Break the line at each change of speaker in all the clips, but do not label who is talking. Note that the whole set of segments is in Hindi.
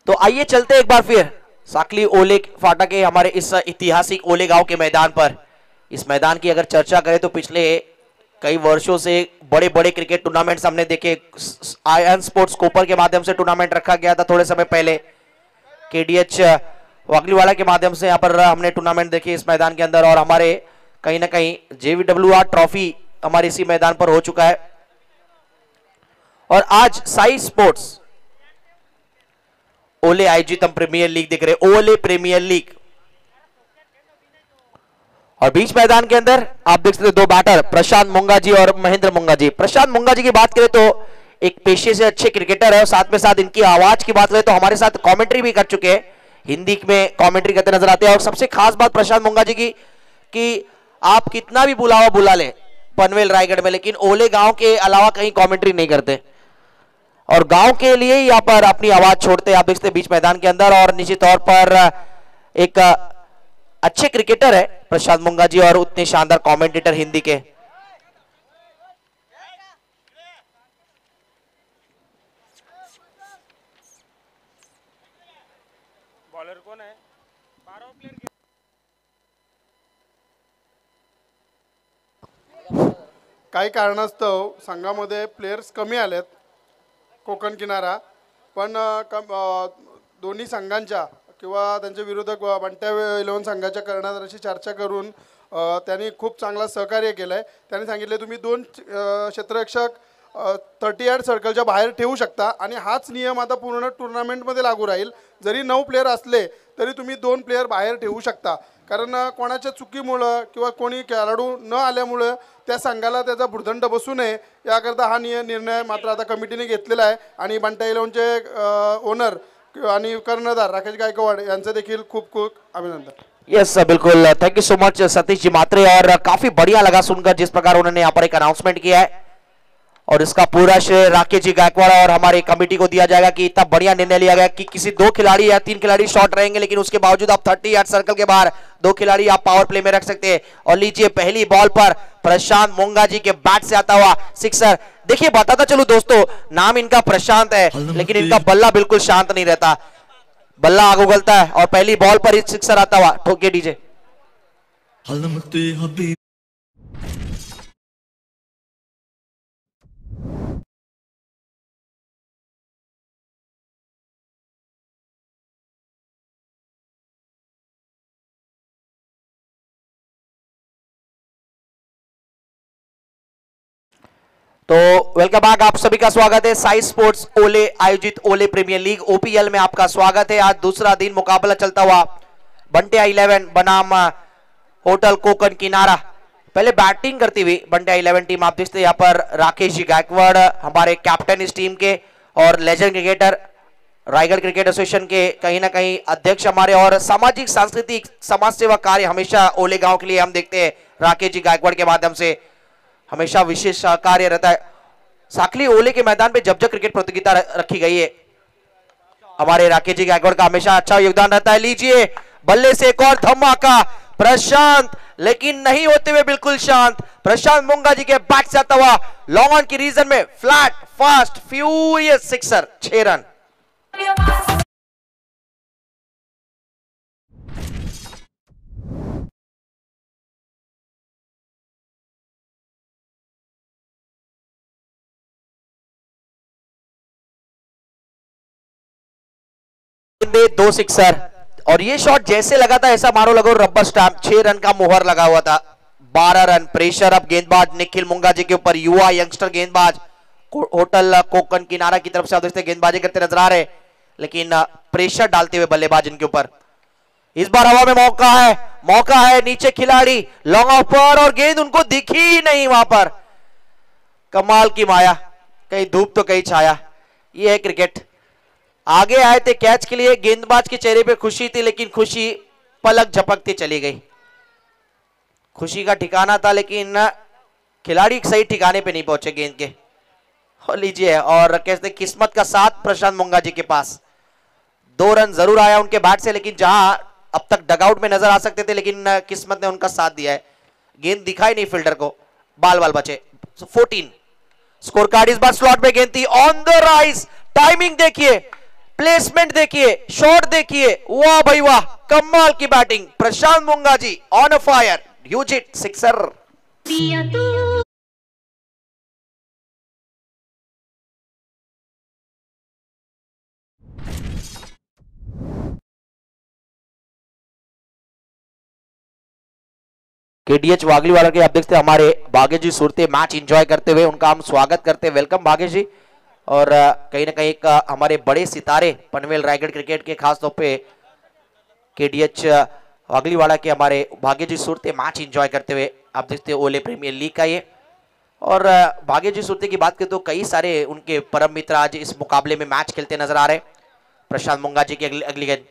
तो आइए चलते एक बार फिर साकली ओले फाटा के हमारे इस ऐतिहासिक ओले गांव के मैदान पर। इस मैदान की अगर चर्चा करें तो पिछले कई वर्षों से बड़े बड़े क्रिकेट टूर्नामेंट्स हमने देखे। आयन स्पोर्ट्स कोपर के माध्यम से टूर्नामेंट रखा गया था थोड़े समय पहले। केडीएच वागलीवाड़ा के माध्यम से यहाँ पर हमने टूर्नामेंट देखे इस मैदान के अंदर, और हमारे कहीं ना कहीं JVWR ट्रॉफी हमारे इसी मैदान पर हो चुका है। और आज साई स्पोर्ट्स ओले आयोजित हम प्रीमियर लीग देख रहे, ओले प्रीमियर लीग। और बीच मैदान के अंदर आप देख सकते दो बैटर प्रशांत मुंगा जी और महेंद्र मुंगा जी। प्रशांत मुंगा जी की बात करें तो एक पेशे से अच्छे क्रिकेटर है, और साथ में साथ इनकी आवाज की बात करें तो हमारे साथ कमेंट्री भी कर चुके हैं, हिंदी में कमेंट्री करते नजर आते हैं। और सबसे खास बात प्रशांत मुंगा जी की कि आप कितना भी बुलावा बुला ले पनवेल रायगढ़ में, लेकिन ओले गांव के अलावा कहीं कमेंट्री नहीं करते, और गांव के लिए ही यहाँ पर अपनी आवाज छोड़ते हैं। आप देखते हैं बीच मैदान के अंदर, और निश्चित तौर पर एक अच्छे क्रिकेटर है प्रशांत मुंगा जी, और उतने शानदार कमेंटेटर हिंदी के।
बॉलर कोण आहे? 12 प्लेयर
काही कारणास्तव संघामध्ये प्लेयर्स कमी आलेत कोकण किनारा, पण दोन्ही संघांच्या किंवा त्यांचे विरोधक बंट्या 11 संघाच्या कर्णधाराशी चर्चा करून त्यांनी खूप चांगला सहकार्य केलं आहे। त्यांनी सांगितले तुम्ही 2 क्षेत्ररक्षक 30 यार्ड सर्कलच्या बाहेर ठेवू शकता, आणि हाच नियम आता पूर्ण टुर्नामेंटमध्ये लागू राहील। जरी 9 प्लेयर असले तरी तुम्ही 2 प्लेयर बाहेर ठेवू शकता, कारण कोणाच्या चुकीमुळे किंवा कोणी खेळाडू न आल्यामुळे त्या संघाला त्याचा भुर्दंड बसू नये याकरता हा निर्णय मात्र आता कमिटीने घेतलेला आहे। आणि बंट्या 11चे ओनर आणि कर्णधार राकेश गायकवाड यांचे देखील खूप खूप अभिनंदन।
यस बिल्कुल, thank you so much Satish ji Matre, और काफी बढ़िया लगा सुनकर जिस प्रकार उन्होंने यहाँ पर एक अनाउंसमेंट किया है, और इसका पूरा श्रेय राकेश जी गायकवाड़ और हमारी कमेटी को दिया जाएगा कि इतना बढ़िया निर्णय लिया गया कि किसी 2 खिलाड़ी या 3 खिलाड़ी शॉट रहेंगे, लेकिन उसके बावजूद आप 30 यार्ड सर्कल के बाहर 2 खिलाड़ी आप पावर प्ले में रख सकते हैं। और लीजिए पहली बॉल पर प्रशांत मुंगा जी के बैट से आता हुआ सिक्सर। देखिए बताता चलूं दोस्तों, नाम इनका प्रशांत है, लेकिन इनका बल्ला बिल्कुल शांत नहीं रहता, बल्ला आग उगलता है, और पहली बॉल पर ही सिक्सर आता हुआ। ठोके डीजे। तो वेलकम बैक, आप सभी का स्वागत है साई स्पोर्ट्स ओले आयोजित ओले प्रीमियर लीग OPL में आपका स्वागत है। आज दूसरा दिन मुकाबला चलता हुआ बंटिया 11 बनाम होटल कोकण किनारा। पहले बैटिंग करती हुई बंटिया 11 टीम आप देखते हैं यहाँ पर राकेश जी गायकवाड़ हमारे कैप्टन इस टीम के, और legend cricketer Raigarh cricket association के कहीं ना कहीं अध्यक्ष हमारे, और सामाजिक सांस्कृतिक समाज सेवा कार्य हमेशा ओले गांव के लिए हम देखते हैं राकेश जी गायकवाड़ के माध्यम से हमेशा विशेष कार्य रहता है। साकली ओले के मैदान पे जब क्रिकेट प्रतियोगिता रखी गई है, हमारे राकेश जी गायकवाड़ का हमेशा अच्छा योगदान रहता है। लीजिए बल्ले से एक और धमाका, प्रशांत लेकिन नहीं होते हुए बिल्कुल शांत। प्रशांत मुंगा जी के बैट से आता हुआ लॉन्ग ऑन की रीजन में flat fast furious sixer, 6 run. दो सिक्सर, और ये शॉट जैसे लगा था ऐसा मारो लगो रबर स्टैंप। 6 रन का मोहर लगा हुआ था। 12 रन। प्रेशर अब गेंदबाज निखिल मुंगा जी के ऊपर, युवा यंगस्टर गेंदबाज होटल कोकण किनारा की तरफ से आप देखते गेंदबाजी करते नजर आ रहे, लेकिन प्रेशर डालते हुए बल्लेबाज इनके ऊपर। इस बार हवा में मौका है, नीचे खिलाड़ी लॉन्ग ऑफ पर, और गेंद उनको दिखी ही नहीं वहां पर। कमाल की माया, कहीं धूप तो कहीं छाया, ये है क्रिकेट। आगे आए थे कैच के लिए, गेंदबाज के चेहरे पे खुशी थी, लेकिन खुशी पलक झपकती चली गई। खुशी का ठिकाना था, लेकिन खिलाड़ी सही ठिकाने पे नहीं पहुंचे गेंद के। और लीजिए, और कहते किस्मत का साथ प्रशांत मुंगा जी के पास। 2 रन जरूर आया उनके बैट से, लेकिन जहां अब तक डगआउट में नजर आ सकते थे, लेकिन किस्मत ने उनका साथ दिया है। गेंद दिखाई नहीं फील्डर को, बाल बचे। 14 स्कोर कार्ड। इस बार स्लॉट में गेंद थी ऑन द राइज। टाइमिंग देखिए, प्लेसमेंट देखिए, शॉट देखिए, वाह भाई वाह, कमाल की batting. Prashant Mungaji on a fire, huge hit, sixer. KDH Wagliwala के आप देखते हैं हमारे भाग्य जी सुरते मैच एंजॉय करते हुए, उनका हम स्वागत करते हैं। वेलकम भाग्य जी। और कहीं ना कहीं हमारे बड़े सितारे पनवेल रायगढ़ क्रिकेट के, खास तौर पे केडीएच वागलीवाला के हमारे भाग्य जी सुरते मैच एंजॉय करते हुए आप देखते हैं ओले प्रीमियर लीग का ये। और भाग्य जी सुरते की बात करें तो कई सारे उनके परम मित्र आज इस मुकाबले में मैच खेलते नजर आ रहे हैं। प्रशांत मुंगाजी की अगली गेंद,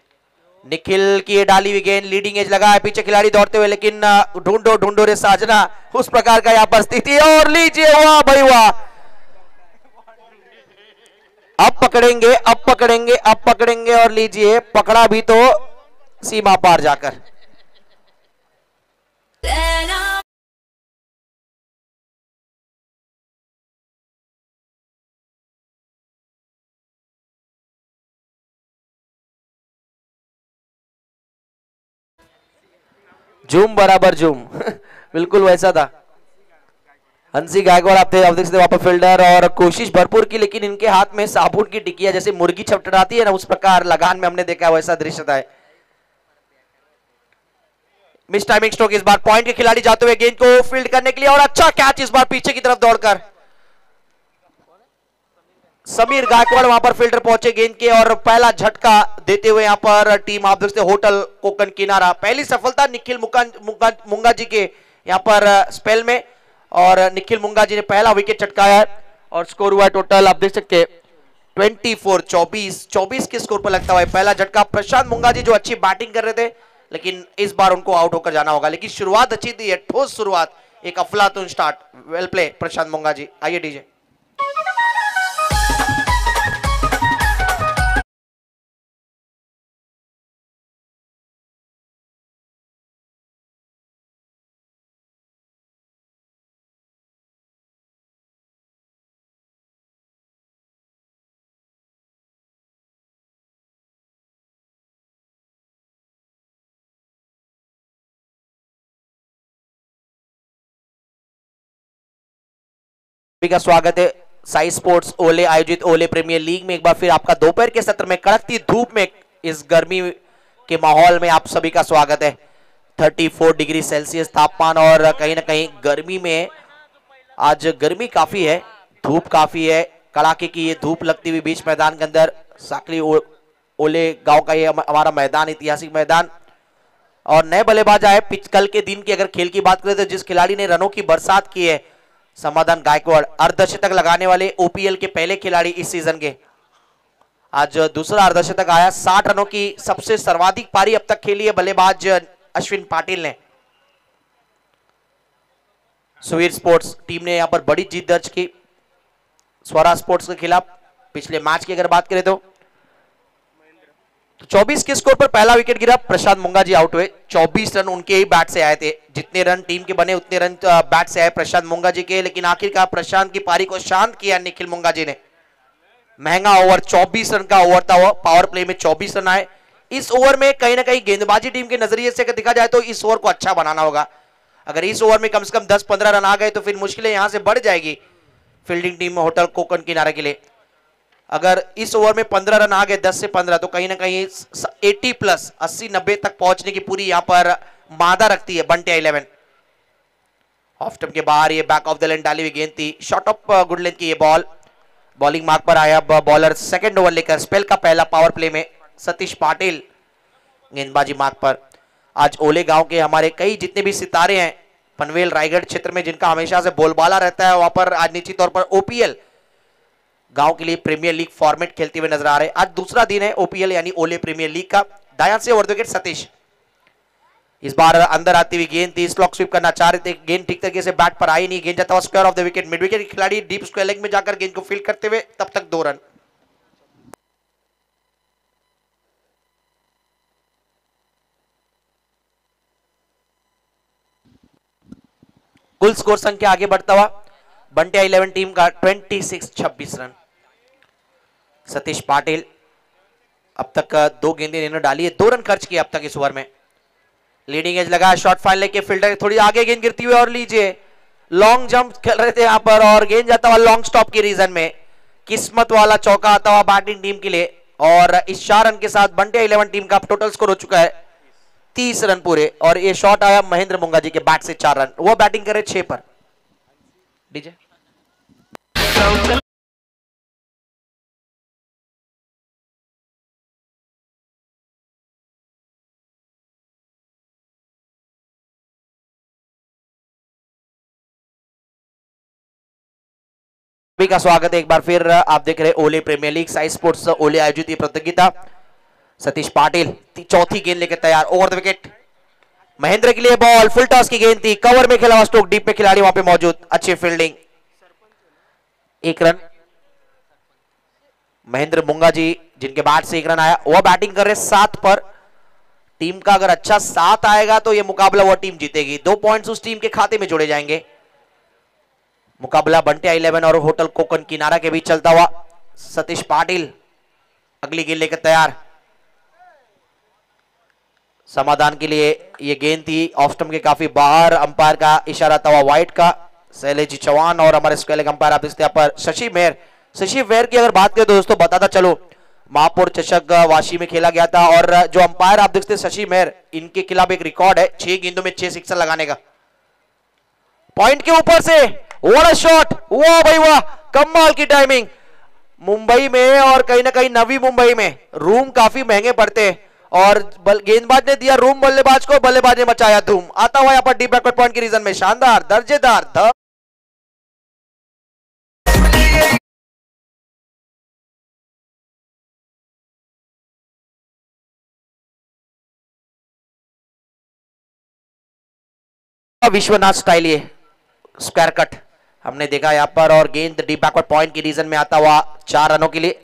निखिल की ये डाली हुई गेंद, लीडिंग एज लगा है, पीछे खिलाड़ी दौड़ते हुए, लेकिन ढूंढो ढूंढो रे साजना, उस प्रकार का यहाँ पर स्थिति। और लीजिए, वाह भाई वाह, अब पकड़ेंगे, अब पकड़ेंगे, अब पकड़ेंगे, और लीजिए पकड़ा भी तो सीमा पार जाकर। जूम बराबर जूम बिल्कुल वैसा था। हंसी गायकवाड़ आप देख सकते वहां पर फील्डर, और कोशिश भरपूर की, लेकिन इनके हाथ में साबुन की टिकिया जैसे मुर्गी छपटराती है ना, उस प्रकार लगान में हमने देखा वैसा दृश्य था। मिस टाइमिंग स्ट्रोक इस बार, पॉइंट के खिलाड़ी जाते हुए गेंद को फील्ड करने के लिए, और अच्छा कैच इस बार पीछे की तरफ दौड़कर। समीर गायकवाड़ वहां पर फील्डर पहुंचे गेंद के, और पहला झटका देते हुए यहां पर टीम आप देखते होटल कोकन किनारा। पहली सफलता निखिल मुंगाजी के यहां पर स्पेल में, और निखिल मुंगाजी ने पहला विकेट चटकाया, और स्कोर हुआ टोटल आप देख सकते 24 के स्कोर पर लगता हुआ पहला झटका। प्रशांत मुंगाजी जो अच्छी बैटिंग कर रहे थे, लेकिन इस बार उनको आउट होकर जाना होगा, लेकिन शुरुआत अच्छी थी, ठोस शुरुआत, एक अफलातून स्टार्ट। वेल प्ले प्रशांत मुंगाजी। आइए डीजे। का स्वागत है साई स्पोर्ट्स ओले आयोजित ओले प्रीमियर लीग में। एक बार फिर आपका दोपहर के सत्र में कड़कती धूप में इस गर्मी के माहौल में आप सभी का स्वागत है। 34 डिग्री सेल्सियस तापमान, और कहीं ना कहीं गर्मी में आज गर्मी काफी है, धूप काफी है, कड़ाके की ये धूप लगती हुई बीच मैदान के अंदर साकली ओले गांव का ये हमारा मैदान, ऐतिहासिक मैदान। और नए बल्लेबाज आए कल के दिन की अगर खेल की बात करें तो जिस खिलाड़ी ने रनों की बरसात की है, समाधान गायकवाड़, अर्धशतक लगाने वाले ओपीएल के पहले खिलाड़ी इस सीजन के, आज दूसरा अर्धशतक आया। 60 रनों की सबसे सर्वाधिक पारी अब तक खेली है बल्लेबाज अश्विन पाटिल ने। सुवीर स्पोर्ट्स टीम ने यहां पर बड़ी जीत दर्ज की स्वरा स्पोर्ट्स के खिलाफ। पिछले मैच की अगर बात करें तो 24 के स्कोर पर पहला विकेट गिरा, प्रशांत मुंगाजी आउट हुए। 24 रन उनके ही बैट से आए थे, जितने रन टीम के बने उतने रन बैट से आए प्रशांत मुंगाजी के, लेकिन आखिरकार प्रशांत की पारी को शांत किया निखिल मुंगाजी ने। महंगा ओवर 24 रन का ओवर था, पावर प्ले में 24 रन आए। इस ओवर में कहीं ना कहीं गेंदबाजी टीम के नजरिए से अगर देखा जाए तो इस ओवर को अच्छा बनाना होगा। अगर इस ओवर में कम से कम 10-15 रन आ गए तो फिर मुश्किलें यहां से बढ़ जाएगी फील्डिंग टीम होटल कोकन किनारे के लिए। अगर इस ओवर में 15 रन आ गए, 10 से 15, तो कहीं ना कहीं 80 प्लस 80-90 तक पहुंचने की पूरी यहां पर मादा रखती है बंटिया 11। ऑफ स्टंप के बाहर ये बैक ऑफ द लाइन डाली हुई गेंद थी, शॉर्ट ऑफ गुड लेंथ की ये बॉल। बॉलिंग मार्क पर आया बॉलर सेकंड ओवर लेकर, स्पेल का पहला पावर प्ले में सतीश पाटिल गेंदबाजी मार्क पर। आज ओले गांव के हमारे कई जितने भी सितारे हैं पनवेल रायगढ़ क्षेत्र में, जिनका हमेशा से बोलबाला रहता है, वहां पर आज निश्चित तौर पर ओपीएल गांव के लिए प्रीमियर लीग फॉर्मेट खेलते हुए नजर आ रहे हैं। आज दूसरा दिन है ओपीएल यानी ओले प्रीमियर लीग का। दायां से ओवर द विकेट सतीश, इस बार अंदर आती हुई गेंद थी, स्लॉक स्वीप करना चाह रहे थे, गेंद ठीक तरीके से बैट पर आई नहीं, गेंद जाता हुआ square of the wicket. Mid wicket खिलाड़ी डीप स्क्वायर लेग में जाकर गेंद को फील्ड करते हुए तब तक 2 रन। कुल स्कोर संख्या आगे बढ़ता हुआ बंटिया 11 टीम का 26-26 रन। सतीश पाटिल अब तक 2 गेंदें इन्होंने डाली है, 2 रन खर्च किए अब तक इस ओवर में। लीडिंग एज लगा, शॉट फाइन लेके फील्डर थोड़ी आगे गेंद गिरती हुई और लीजिए लॉन्ग जंप खेल रहे थे यहां पर और गेंद जाता हुआ लॉन्ग स्टॉप के रीजन में। किस्मत वाला चौका आता हुआ बैटिंग टीम के लिए और इस 4 रन के साथ बंटे 11 टीम का टोटल स्कोर हो चुका है 30 रन पूरे। और ये शॉट आया महेंद्र मुंगा जी के बैट से 4 रन, वो बैटिंग करे 6 पर। डीजे सभी का स्वागत है एक बार फिर। आप देख रहे ओले प्रीमियर लीग साई स्पोर्ट्स ओले आयोजित प्रतियोगिता। सतीश पाटिल चौथी गेंद लेकर तैयार, ओवर द विकेट महेंद्र के लिए बॉल, फुल टॉस की गेंद थी, कवर में खेला हुआ स्ट्रोक, डीप पे खिलाड़ी वहां पे मौजूद, अच्छी फील्डिंग, 1 रन। महेंद्र मुंगा जी जिनके बैट से 1 रन आया, वह बैटिंग कर रहे 7 पर। टीम का अगर अच्छा साथ आएगा तो यह मुकाबला वह टीम जीतेगी, 2 पॉइंट्स उस टीम के खाते में जोड़े जाएंगे। मुकाबला बंटे 11 और होटल कोकन किनारा के बीच चलता हुआ। सतीश पाटिल अगली गेंद लेकर तैयार, समाधान के लिए यह गेंद थी ऑफ स्टंप के काफी बाहर, अंपायर का इशारा था वाइट का। शैलेश चौहान और हमारे स्क्वेल अंपायर आप देखते हैं पर शशि मेहर। शशि मेहर की अगर बात करें तो दोस्तों बताता चलो, महापौर चषक वाशी में खेला गया था और जो अंपायर आप देखते हैं शशि मेहर, इनके खिलाफ एक रिकॉर्ड है 6 गेंदों में 6 सिक्सर लगाने का। पॉइंट के ऊपर से व्हाट अ शॉट, वाह भाई वाह, कमाल की टाइमिंग। मुंबई में और कहीं ना कहीं नवी मुंबई में रूम काफी महंगे पड़ते हैं और गेंदबाज ने दिया रूम बल्लेबाज को, बल्लेबाज ने बचाया धूम। आता हुआ यहां पर डीप बैकवर्ड पॉइंट के रीजन में शानदार दर्जेदार विश्वनाथ स्टाइल ये स्क्वायर कट हमने देखा यहां पर और गेंद डीप बैकवर्ड पॉइंट के रीजन में आता हुआ 4 रनों के लिए।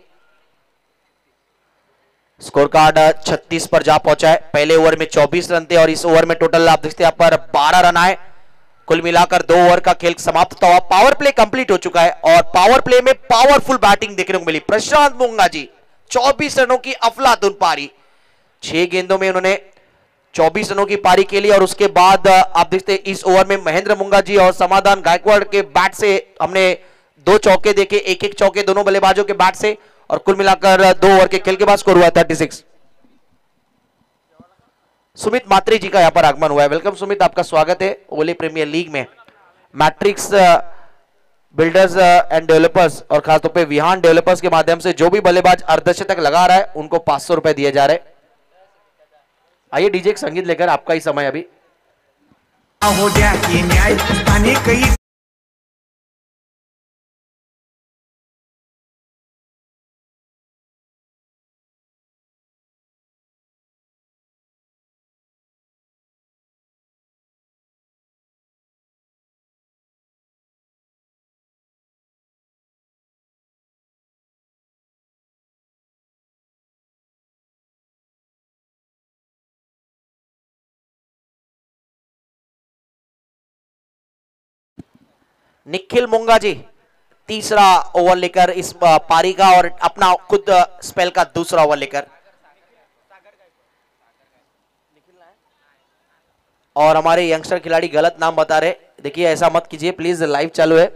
स्कोर कार्ड 36 पर जा पहुंचा है। पहले ओवर में 24 रन थे और इस ओवर में टोटल आप देखते हैं यहां पर 12 रन आए। कुल मिलाकर 2 ओवर का खेल समाप्त हुआ। पावर प्ले कंप्लीट हो चुका है और पावर प्ले में पावरफुल बैटिंग देखने को मिली। प्रशांत मुंगा जी 24 रनों की अफलातून पारी, 6 गेंदों में उन्होंने 24 रनों की पारी के लिए। और उसके बाद आप देखते हैं इस ओवर में महेंद्र मुंगा जी और समाधान गायकवाड़ के बैट से हमने 2 चौके देखे, एक चौके दोनों बल्लेबाजों के बैट से, और कुल मिलाकर 2 ओवर के खेल के बाद स्कोर हुआ 36। सुमित मात्री जी का यहां पर आगमन हुआ है। वेलकम सुमित, आपका स्वागत है ओले प्रीमियर लीग में। मैट्रिक्स बिल्डर्स एंड डेवलपर्स और खासतौर पे विहान डेवलपर्स के माध्यम से जो भी बल्लेबाज अर्धशतक लगा रहा है उनको 500 रुपए दिए जा रहे हैं। आइए डीजे एक संगीत लेकर, आपका ही समय अभी।
हो गया ये न्याय पाने कई
निखिल मुंगा जी तीसरा ओवर लेकर इस पारी का और अपना खुद स्पेल का दूसरा ओवर लेकर। और हमारे यंगस्टर खिलाड़ी गलत नाम बता रहे, देखिए ऐसा मत कीजिए प्लीज, लाइव चालू है।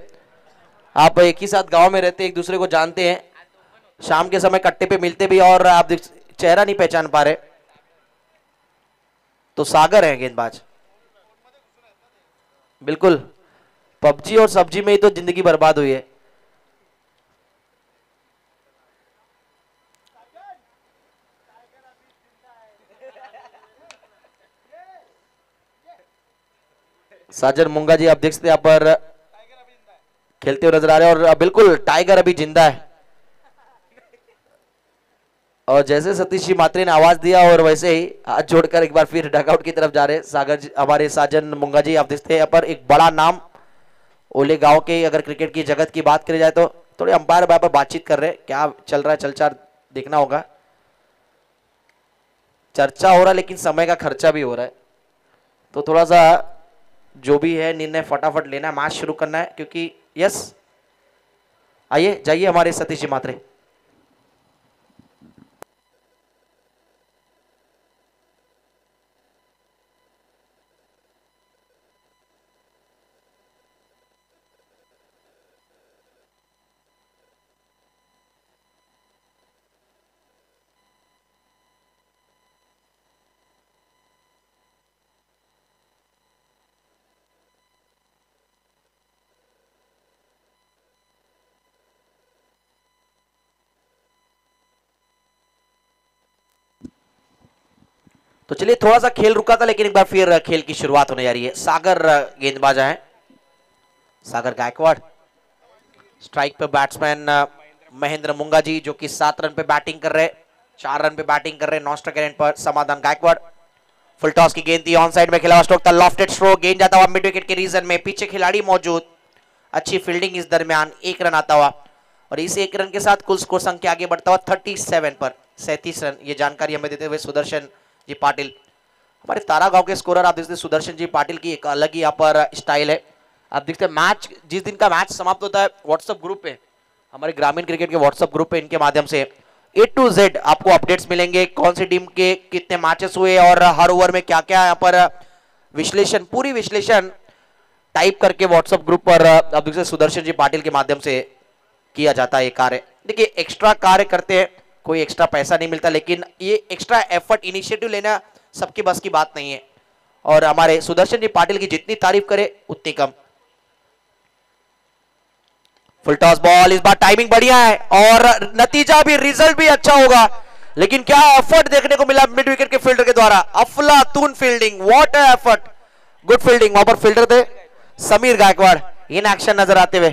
आप एक ही साथ गांव में रहते, एक दूसरे को जानते हैं, शाम के समय कट्टे पे मिलते भी और आप चेहरा नहीं पहचान पा रहे। तो सागर है गेंदबाज, बिल्कुल पबजी और सब्जी में ही तो जिंदगी बर्बाद हुई है। साजन मुंगा जी आप देख सकते हैं यहाँ पर खेलते हुए नजर आ रहे हैं और बिल्कुल टाइगर अभी जिंदा है। और जैसे सतीश जी मात्रे ने आवाज दिया और वैसे ही हाथ जोड़कर एक बार फिर डगआउट की तरफ जा रहे सागर हमारे साजन मुंगा जी। आप देखते हैं यहाँ पर एक बड़ा नाम ओले गांव के, अगर क्रिकेट की जगत की बात करी जाए तो थोड़े अंपायर पर बातचीत कर रहे हैं, क्या चल रहा है चलचार देखना होगा। चर्चा हो रहा है लेकिन समय का खर्चा भी हो रहा है, तो थोड़ा सा जो भी है निर्णय फटाफट लेना है, मैच शुरू करना है क्योंकि यस। आइए जाइए हमारे सतीश जी मात्रे। तो चलिए थोड़ा सा खेल रुका था, लेकिन एक बार फिर खेल की शुरुआत होने जा रही है। सागर गेंदबाज है, सागर गायकवाड़। स्ट्राइक पे बैट्समैन महेंद्र मुंगाजी जो कि 7 रन पे बैटिंग कर रहे, 4 रन पे बैटिंग कर रहे नॉन स्ट्राइक एंड पर समाधान गायकवाड़। फुल टॉस की गेंद थी, ऑन साइड में खेला हुआ स्ट्रोक था, लॉफ्टेड स्ट्रोक, गेंद जाता हुआ मिड विकेट के रीजन में, पीछे खिलाड़ी मौजूद, अच्छी फील्डिंग इस दरमियान, 1 रन आता हुआ और इस 1 रन के साथ कुल स्कोर संख्या आगे बढ़ता हुआ 37 पर 37 रन। ये जानकारी हमें देते हुए सुदर्शन जी पाटिल, हमारे तारा गांव के स्कोरर। आप देखते सुदर्शन जी पाटिल की एक अलग ही यहाँ पर स्टाइल है। आप देखते हैं मैच, जिस दिन का मैच समाप्त होता है व्हाट्सएप ग्रुप पे, हमारे ग्रामीण क्रिकेट के व्हाट्सएप ग्रुप पे इनके माध्यम से A to Z आपको अपडेट्स मिलेंगे, कौन सी टीम के कितने मैचेस हुए और हर ओवर में क्या क्या यहाँ पर विश्लेषण, पूरी विश्लेषण टाइप करके व्हाट्सएप ग्रुप पर आप देखते सुदर्शन जी पाटिल के माध्यम से किया जाता है ये कार्य। देखिए एक्स्ट्रा कार्य करते हैं, कोई एक्स्ट्रा पैसा नहीं मिलता, लेकिन ये एक्स्ट्रा एफर्ट, इनिशिएटिव लेना सबकी बस की बात नहीं है और हमारे सुदर्शन जी पाटिल की जितनी तारीफ करे उतनी कम। फुल टॉस बॉल, इस बार टाइमिंग बढ़िया है और नतीजा भी, रिजल्ट भी अच्छा होगा, लेकिन क्या एफर्ट देखने को मिला मिड विकेट के फील्डर के द्वारा, अफलातून fielding, what a effort, good fielding. वहां पर फील्डर थे समीर गायकवाड़ इन एक्शन नजर आते हुए।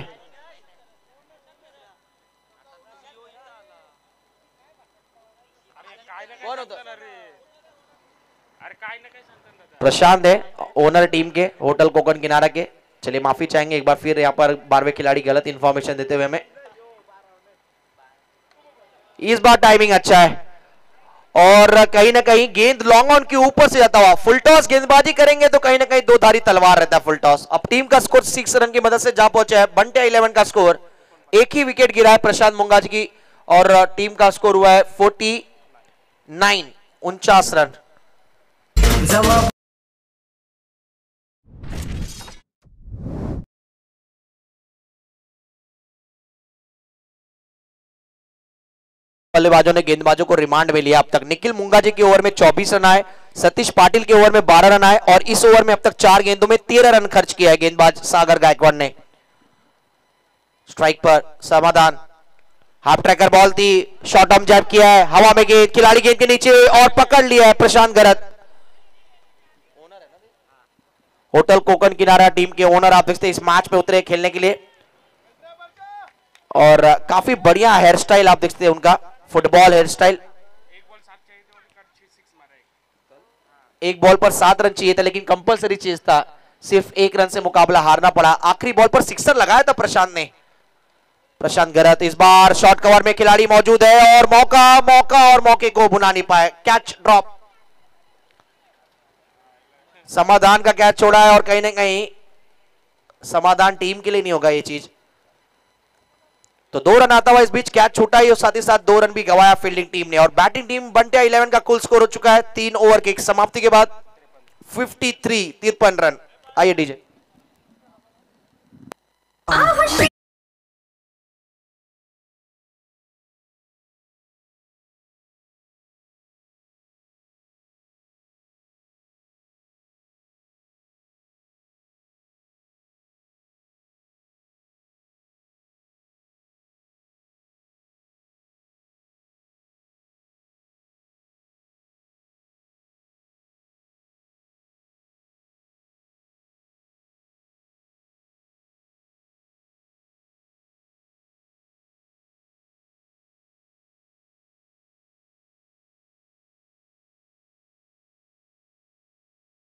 प्रशांत है, ओनर टीम के होटल कोकण किनारा के। चलिए माफी चाहेंगे एक बार फिर यहाँ पर 12वें खिलाड़ी गलत इंफॉर्मेशन देते हुए हमें। इस बार टाइमिंग अच्छा है और कहीं ना कहीं गेंद लॉन्ग ऑन के ऊपर से जाता हुआ, फुल टॉस गेंदबाजी करेंगे तो कहीं ना कहीं दो धारी तलवार रहता है फुल टॉस। अब टीम का स्कोर 6 रन की मदद से जा पहुंचा है, बंटिया 11 का स्कोर, एक ही विकेट गिरा है प्रशांत मुंगाजी की और टीम का स्कोर हुआ है 49 रन। बल्लेबाजों ने गेंदबाजों को रिमांड में लिया अब तक। निखिल मुंगाजी के ओवर में 24 रन आए, सतीश पाटिल के ओवर में 12 रन आए और इस ओवर में अब तक 4 गेंदों में 13 रन खर्च किया है गेंदबाज सागर गायकवाड़ ने। स्ट्राइक पर समाधान, हाफ ट्रैकर बॉल थी, शॉर्ट आर्म जैब किया है, हवा में गेंद, खिलाड़ी गेंद के नीचे और पकड़ लिया है प्रशांत गरत। होटल कोकण किनारा टीम के ओनर आप देखते इस मैच में उतरे खेलने के लिए और काफी बढ़िया हेयर स्टाइल आप देखते हैं उनका, फुटबॉल हेयर स्टाइल। एक बॉल पर 7 रन चाहिए था लेकिन कंपलसरी चीज था, सिर्फ 1 रन से मुकाबला हारना पड़ा। आखिरी बॉल पर सिक्सर लगाया था प्रशांत ने। प्रशांत गरत इस बार शॉर्ट कवर में खिलाड़ी मौजूद है और मौके को बुना नहीं पाए, कैच ड्रॉप। समाधान का कैच छोड़ा है और कहीं ना कहीं समाधान टीम के लिए नहीं होगा ये चीज, तो 2 रन आता हुआ इस बीच कैच छूटा ही और साथ ही साथ 2 रन भी गवाया फील्डिंग टीम ने। और बैटिंग टीम बंटिया 11 का कुल स्कोर हो चुका है 3 ओवर की समाप्ति के बाद 53 रन। आइए डीजे।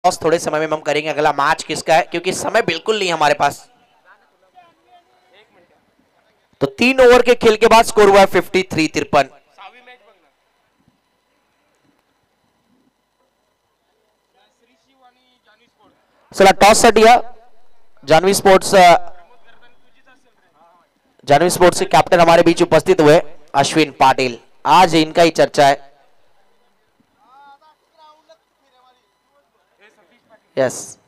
थोड़े समय में हम करेंगे अगला मैच किसका है, क्योंकि समय बिल्कुल नहीं हमारे पास। तो 3 ओवर के खेल के बाद स्कोर हुआ है 53 चला टॉस सेट दिया जानवी स्पोर्ट्स के कैप्टन हमारे बीच उपस्थित हुए अश्विन पाटिल, आज इनका ही चर्चा है। यस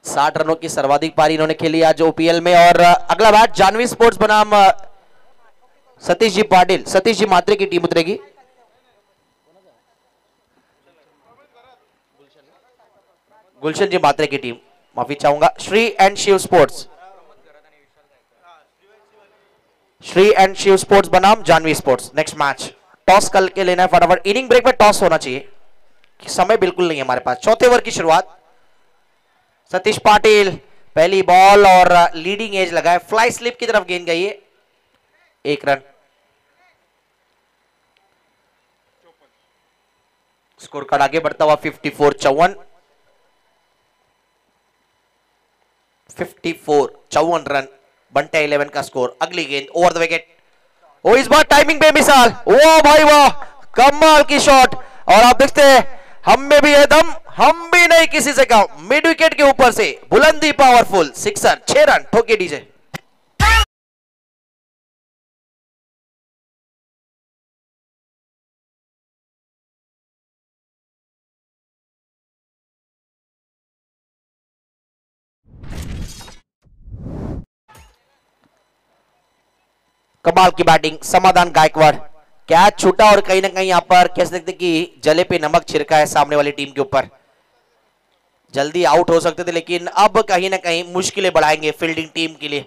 60 रनों की सर्वाधिक पारी इन्होंने खेली आज ओपीएल में। और अगला मैच जानवी स्पोर्ट्स बनाम सतीश जी पाटिल, सतीश जी मात्रे की टीम उतरेगी। गुलशन जी मात्रे की टीम, माफी चाहूंगा। Shri and Shiv sports, Shri and Shiv sports बनाम Janvi sports. Next match toss कल के लेना है फटाफट, इनिंग ब्रेक में टॉस होना चाहिए, समय बिल्कुल नहीं है हमारे पास। चौथे ओवर की शुरुआत, सतीश पाटिल पहली बॉल और लीडिंग एज लगाए, फ्लाई स्लिप की तरफ गेंद गई है, 1 रन। स्कोर कार्ड आगे बढ़ता हुआ 54-54, 54 रन, बंटे 11 का स्कोर। अगली गेंद ओवर द विकेट, ओ इस बार टाइमिंग बेमिसाल, वाह भाई वाह, कमाल की शॉट। और आप देखते हैं हम में भी है दम, हम भी नहीं किसी से कम, मिड विकेट के ऊपर से बुलंदी, पावरफुल सिक्सर, 6 रन ठोके डीजे। कमाल की बैटिंग, समाधान गायकवाड़, कैच छूटा और कहीं ना कहीं यहां पर कह सकते कि जले पे नमक छिड़का है सामने वाली टीम के ऊपर। जल्दी आउट हो सकते थे लेकिन अब कहीं ना कहीं मुश्किलें बढ़ाएंगे फील्डिंग टीम के लिए।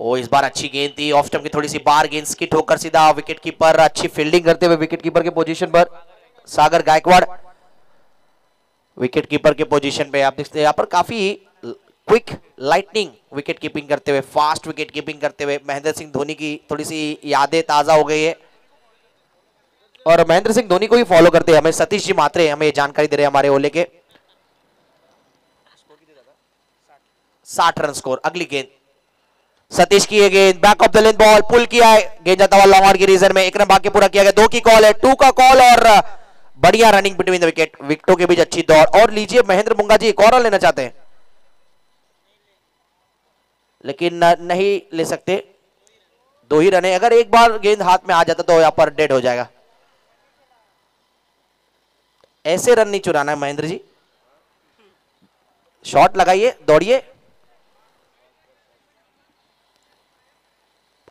ओ इस बार अच्छी गेंद थी, ऑफ स्टंप की थोड़ी सी बार गेंद स्किट होकर सीधा विकेट कीपर, अच्छी फील्डिंग करते हुए विकेट कीपर के पोजीशन पर सागर गायकवाड़, विकेट कीपर के पोजीशन पे आप देखते हैं यहाँ पर काफी क्विक लाइटनिंग विकेट कीपिंग करते हुए, फास्ट विकेट कीपिंग करते हुए महेंद्र सिंह धोनी की थोड़ी सी यादें ताजा हो गई है। और महेंद्र सिंह धोनी को ही फॉलो करते हैं, हमें सतीश जी मात्रे हमें जानकारी दे रहे हैं हमारे ओले के। 60 रन स्कोर। अगली गेंद सतीश की, ये गेंद back of the length ball, pull किया है, गेंद जाता हुआ लॉन्ग ऑन की रीजन में, 1 रन बाकी पूरा किया गया, 2 की कॉल है, 2 का कॉल और बढ़िया रनिंग बिटवीन द विकेट, विकेटों के बीच अच्छी दौड़। और लीजिए महेंद्र मुंगा जी एक और रन लेना चाहते हैं लेकिन नहीं ले सकते, 2 ही रन है, अगर एक बार गेंद हाथ में आ जाता तो यहां पर डेड हो जाएगा। ऐसे रन नहीं चुराना है महेंद्र जी, शॉट लगाइए, दौड़िए।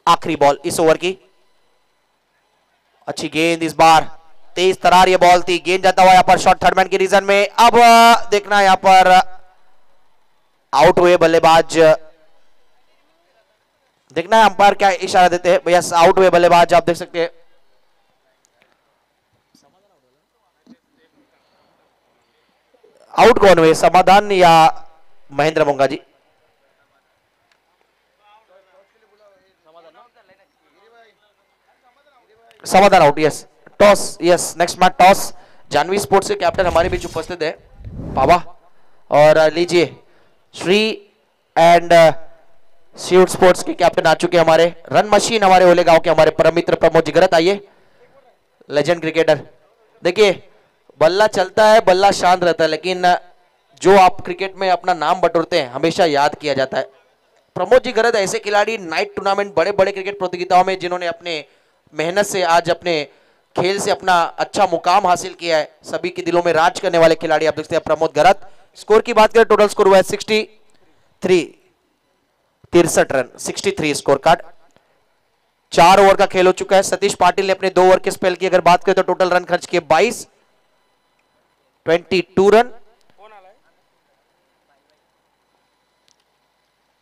आखिरी बॉल इस ओवर की, अच्छी गेंद, इस बार तेज तरार ये बॉल थी, गेंद जाता हुआ यहां पर शॉट थर्ड मैन की रीजन में। अब देखना यहां पर आउट हुए बल्लेबाज, देखना है अंपायर क्या इशारा देते हैं। भैया आउट हुए बल्लेबाज आप देख सकते हैं, आउट कौन हुए, समाधान या Mahendra Munga ji? Samadhan out, yes. Toss, yes, next match toss. Janvi sports के कैप्टन हमारे बीच उपस्थित है पावा, और लीजिए श्री एंड सीड स्पोर्ट्स के कैप्टन आ चुके हमारे, रन मशीन हमारे ओले गांव के हमारे परम मित्र प्रमोद जिगरत, आइए, लेजेंड क्रिकेटर। देखिए बल्ला चलता है, बल्ला शांत रहता है, लेकिन जो आप क्रिकेट में अपना नाम बटोरते हैं हमेशा याद किया जाता है। प्रमोद जिगरत ऐसे खिलाड़ी नाइट टूर्नामेंट, बड़े बड़े क्रिकेट प्रतियोगिताओं में जिन्होंने अपने मेहनत से आज अपने खेल से अपना अच्छा मुकाम हासिल किया है, सभी के दिलों में राज करने वाले खिलाड़ी आप देखते हैं प्रमोद गरत। स्कोर की बात करें, टोटल स्कोर हुआ है 63 रन, 63 स्कोर कार्ड। 4 ओवर का खेल हो चुका है। सतीश पाटिल ने अपने 2 ओवर के स्पेल की अगर बात करें तो टोटल रन खर्च किए 22, 22 रन।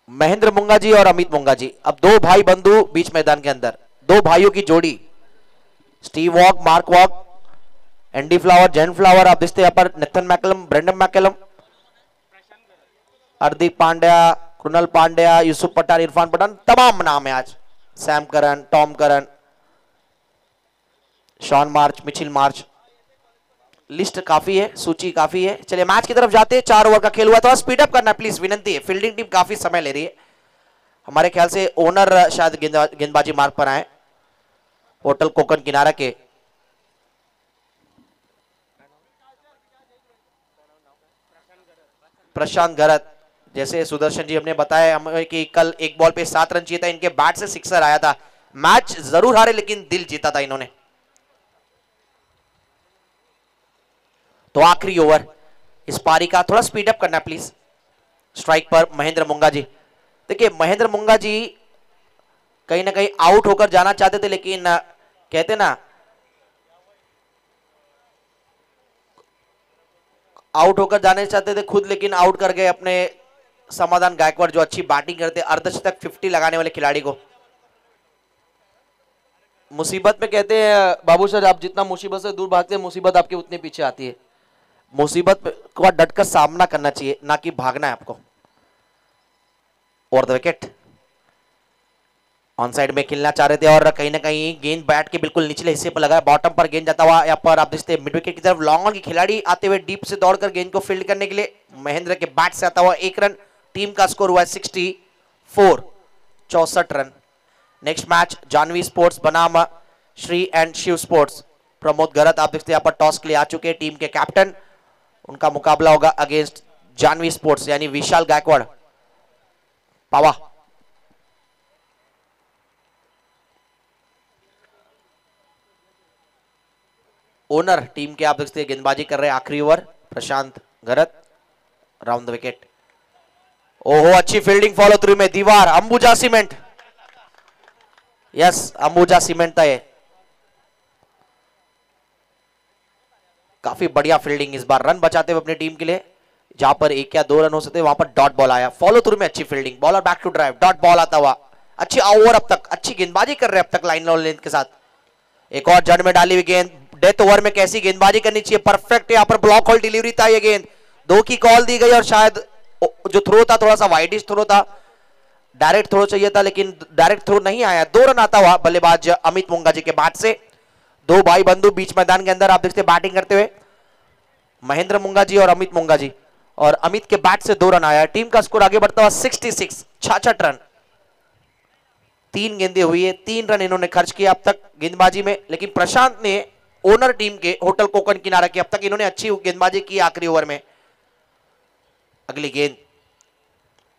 महेंद्र मुंगा जी और अमित मुंगा जी, अब 2 भाई बंधु बीच मैदान के अंदर, 2 भाइयों की जोड़ी, Steve Waugh, Mark Waugh, Andy Flower, जैन फ्लावर, आप देखते हैं यहाँ पर Nathan McCullum, Brendon McCullum, Hardik Pandya, Krunal Pandya, Yusuf Pathan, Irfan Pathan, तमाम नाम है आज, Sam Curran, Tom Curran, Shaun Marsh, Mitchell Marsh, list काफी है, सूची काफी है। चलिए मैच की तरफ जाते हैं। 4 ओवर का खेल हुआ, थोड़ा स्पीड अप करना प्लीज, विनंती है, फील्डिंग टीम काफी समय ले रही है। हमारे ख्याल से ओनर शायद गेंदबाजी मार्ग पर आए, होटल कोकन किनारा के। प्रशांत गरत, जैसे सुदर्शन जी हमने बताया हमें कि कल एक बॉल पे 7 रन चाहिए था, इनके बैट से सिक्सर आया था। मैच जरूर हारे लेकिन दिल जीता था इन्होंने। तो आखिरी ओवर इस पारी का, थोड़ा स्पीड अप करना प्लीज। स्ट्राइक पर महेंद्र मुंगा जी। देखिए महेंद्र मुंगा जी कहीं ना कहीं आउट होकर जाना चाहते थे, लेकिन कहते ना आउट होकर जाने चाहते थे खुद, लेकिन आउट कर गए अपने समाधान गायकवाड़, जो अच्छी बैटिंग करते, अर्धशतक 50 लगाने वाले खिलाड़ी को। मुसीबत में कहते हैं बाबू सर, आप जितना मुसीबत से दूर भागते हैं मुसीबत आपके उतने पीछे आती है। मुसीबत का डट कर सामना करना चाहिए, ना कि भागना है आपको। और द विकेट ऑन साइड में खेलना चाह रहे थे और कहीं ना कहीं गेंद बैट के बिल्कुल निचले हिस्से पर लगा, बॉटम पर गेंद जाता हुआ। यहाँ पर आप देखते हैं मिड विकेट की तरफ लॉन्ग ऑन की खिलाड़ी आते हुए डीप से दौड़कर गेंद को फील्ड करने के लिए महेंद्र के बैट से आता हुआ 1 रन। टीम का स्कोर हुआ है 64, 64 run. Next match Janvi sports बनाम श्री एंड शिव स्पोर्ट्स। प्रमोद गरत आप देखते हैं यहाँ पर टॉस के लिए आ चुके हैं, टीम के कैप्टन। उनका मुकाबला होगा अगेंस्ट जानवी स्पोर्ट्स यानी विशाल गायकवाड़। पावा ओनर टीम के आप देखते हैं गेंदबाजी कर रहे हैं आखिरी over Prashant Garat. Round the wicket, ओहो अच्छी फील्डिंग फॉलो थ्रू में दीवार Ambuja cement. Yes Ambuja cement था ये, काफी बढ़िया फील्डिंग इस बार, रन बचाते हुए अपनी टीम के लिए। जहां पर 1 या 2 रन हो सकते वहां पर डॉट बॉल आया, फॉलो थ्रू में अच्छी fielding, bowler back to drive, dot ball आता हुआ। अच्छी ओवर अब तक, अच्छी गेंदबाजी कर रहे हैं अब तक लाइन और लेंथ के साथ। एक और जड़ में डाली हुई गेंद, डेथ ओवर में कैसी गेंदबाजी करनी चाहिए, परफेक्ट यहाँ पर ब्लॉक होल डिलीवरी था ये गेंद। 2 की कॉल दी गई और शायद जो थ्रो था थोड़ा सा वाइडिश थ्रो था, डायरेक्ट थ्रो चाहिए था लेकिन डायरेक्ट थ्रो नहीं आया। 2 रन आता हुआ बल्लेबाज अमित मुंगा जी के बैट से। 2 भाई बंधु बीच मैदान के अंदर आप देखते बैटिंग करते हुए महेंद्र मुंगा जी और अमित मुंगा जी, और अमित के बैट से 2 रन आया। टीम का स्कोर आगे बढ़ता हुआ 66, 66 रन। 3 गेंदें हुई है, 3 रन इन्होंने खर्च किया अब तक गेंदबाजी में, लेकिन प्रशांत ने ओनर टीम के होटल कोकण किनारा की अब तक इन्होंने अच्छी गेंदबाजी की आखिरी ओवर में। अगली गेंद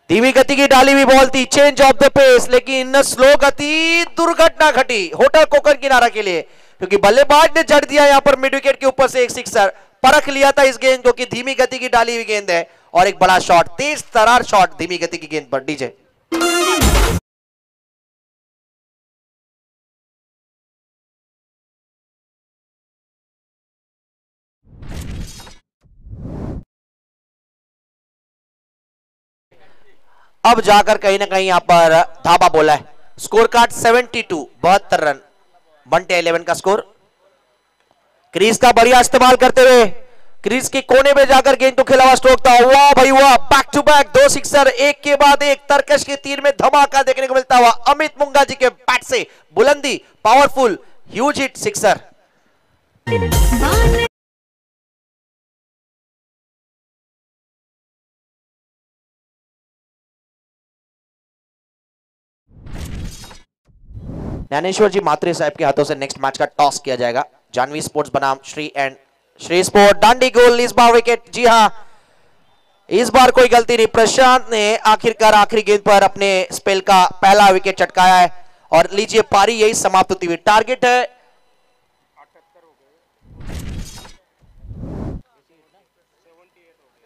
धीमी गति की डाली हुई बॉल थी, चेंज ऑफ द पेस, लेकिन स्लो गति, दुर्घटना घटी होटल कोकण किनारा के लिए क्योंकि बल्लेबाज ने जड़ दिया यहां पर मिड विकेट के ऊपर से एक सिक्सर। परख लिया था इस गेंद को कि धीमी गति की डाली हुई गेंद है और एक बड़ा शॉट, तेज तरार शॉट धीमी गति की गेंद पर। डीजे अब जाकर कहीं ना कहीं यहां पर धाबा बोला है। स्कोर कार्ड 72, 72 रन, 1-11 का स्कोर। क्रीज का बढ़िया इस्तेमाल करते हुए क्रीज के कोने में जाकर गेंद को खेला हुआ स्ट्रोक था, वाह भाई वाह, बैक टू बैक 2 सिक्सर, एक के बाद एक तरकश के तीर में धमाका देखने को मिलता हुआ अमित मुंगा जी के बैट से। बुलंदी, powerful, huge hit sixer. Dnyaneshwar ji Matre साहब के हाथों से नेक्स्ट मैच का टॉस किया जाएगा। जानवी स्पोर्ट्स बनाम श्री एंड श्री स्पोर्ट। डांडी गोल, इस बार विकेट, जी हां इस बार कोई गलती नहीं, प्रशांत ने आखिरकार आखिरी गेंद पर अपने स्पेल का पहला विकेट चटकाया है और लीजिए पारी यही समाप्त होती हुई। टारगेट है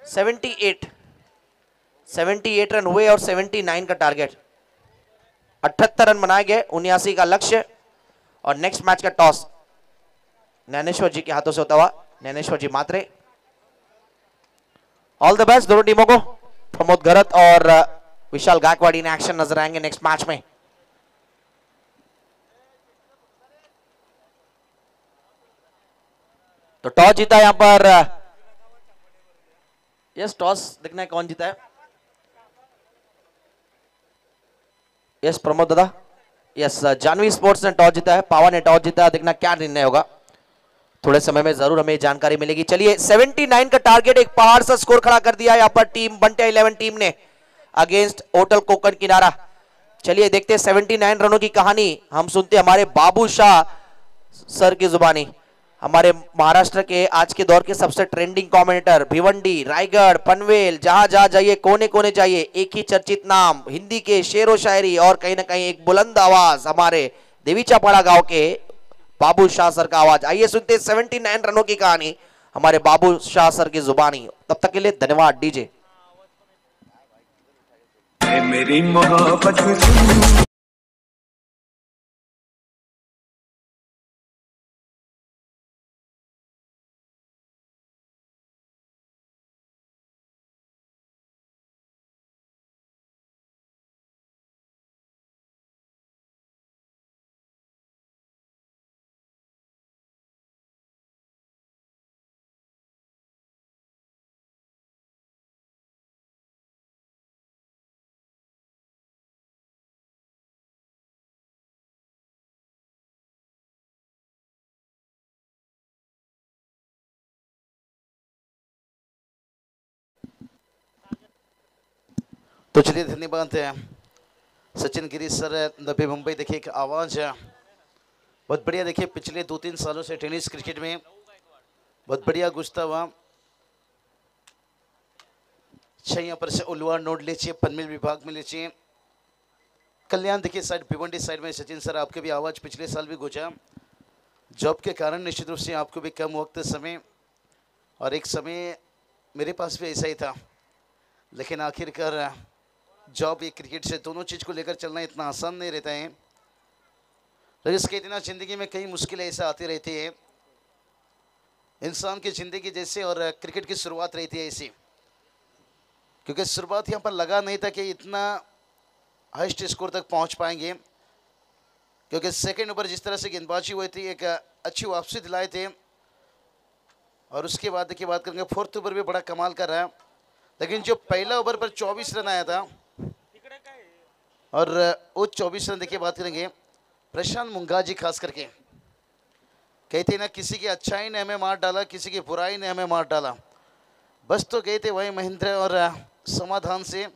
78, 78 रन हुए और 79 का टारगेट, 78 रन बनाए गए, 79 का लक्ष्य। और नेक्स्ट मैच का टॉस ज्ञानेश्वर जी के हाथों से होता हुआ, ज्ञानेश्वर जी मात्रे। ऑल द बेस्ट दोनों टीमों को। प्रमोद गरत और विशाल गायकवाड़ इन एक्शन नजर आएंगे नेक्स्ट मैच में। तो टॉस जीता यहां पर, यस टॉस देखना है कौन जीता है। यस प्रमोद दादा, यस जानवी स्पोर्ट्स ने टॉस जीता है, पावर ने टॉस जीता है। देखना क्या निर्णय होगा, थोड़े समय में जरूर हमें जानकारी मिलेगी। चलिए 79 का टारगेट, एक पहाड़ सा स्कोर खड़ा कर दिया यहाँ पर टीम 1-11 टीम ने अगेंस्ट होटल कोकण किनारा। चलिए देखते हैं 79 रनों की कहानी हम सुनते हमारे बाबू शाह सर की जुबानी, हमारे महाराष्ट्र के आज के दौर के सबसे ट्रेंडिंग कमेंटेटर। भिवंडी, रायगढ़, पनवेल, जहां जहां जाइए कोने कोने जाइए एक ही चर्चित नाम, हिंदी के शेरो शायरी और कहीं ना कहीं एक बुलंद आवाज हमारे देवीचापाड़ा गांव के बाबू शाह सर का आवाज। आइए सुनते 79 रनों की कहानी हमारे बाबू शाह सर की जुबानी। तब तक के लिए धन्यवाद। डीजे
मेरी मोहब्बत
तो चलिए धन्यवाद सचिन गिरी सर, नवी मुंबई। देखिए एक आवाज़ बहुत बढ़िया। देखिए पिछले 2-3 सालों से टेनिस क्रिकेट में बहुत बढ़िया गुस्ता हुआ। 6 यहाँ पर से उलवा नोट लीजिए, पनमिल विभाग में लीजिए, कल्याण देखिए साइड, भिवंडी साइड में। सचिन सर आपके भी आवाज़ पिछले साल भी गुजा, जॉब के कारण निश्चित रूप से आपको भी कम वक्त समय, और एक समय मेरे पास भी ऐसा ही था, लेकिन आखिरकार जॉब या क्रिकेट से दोनों चीज़ को लेकर चलना इतना आसान नहीं रहता है। लेकिन इसके इतना ज़िंदगी में कई मुश्किलें ऐसा आती रहती है इंसान की ज़िंदगी जैसे, और क्रिकेट की शुरुआत रहती है ऐसी, क्योंकि शुरुआत यहाँ पर लगा नहीं था कि इतना हाईएस्ट स्कोर तक पहुँच पाएंगे, क्योंकि सेकंड ओवर जिस तरह से गेंदबाजी हुई थी, एक अच्छी वापसी दिलाए थे, और उसके बाद की बात करेंगे फोर्थ ओवर भी बड़ा कमाल कर रहा है। लेकिन जो पहला ओवर पर 24 रन आया था, और वो 24 रन देखिए बात करेंगे प्रशांत मुंगाजी खास करके, कहते ना किसी की अच्छाई ने हमें मार डाला, किसी की बुराई ने हमें मार डाला, बस तो गए थे वही महेंद्र और समाधान से।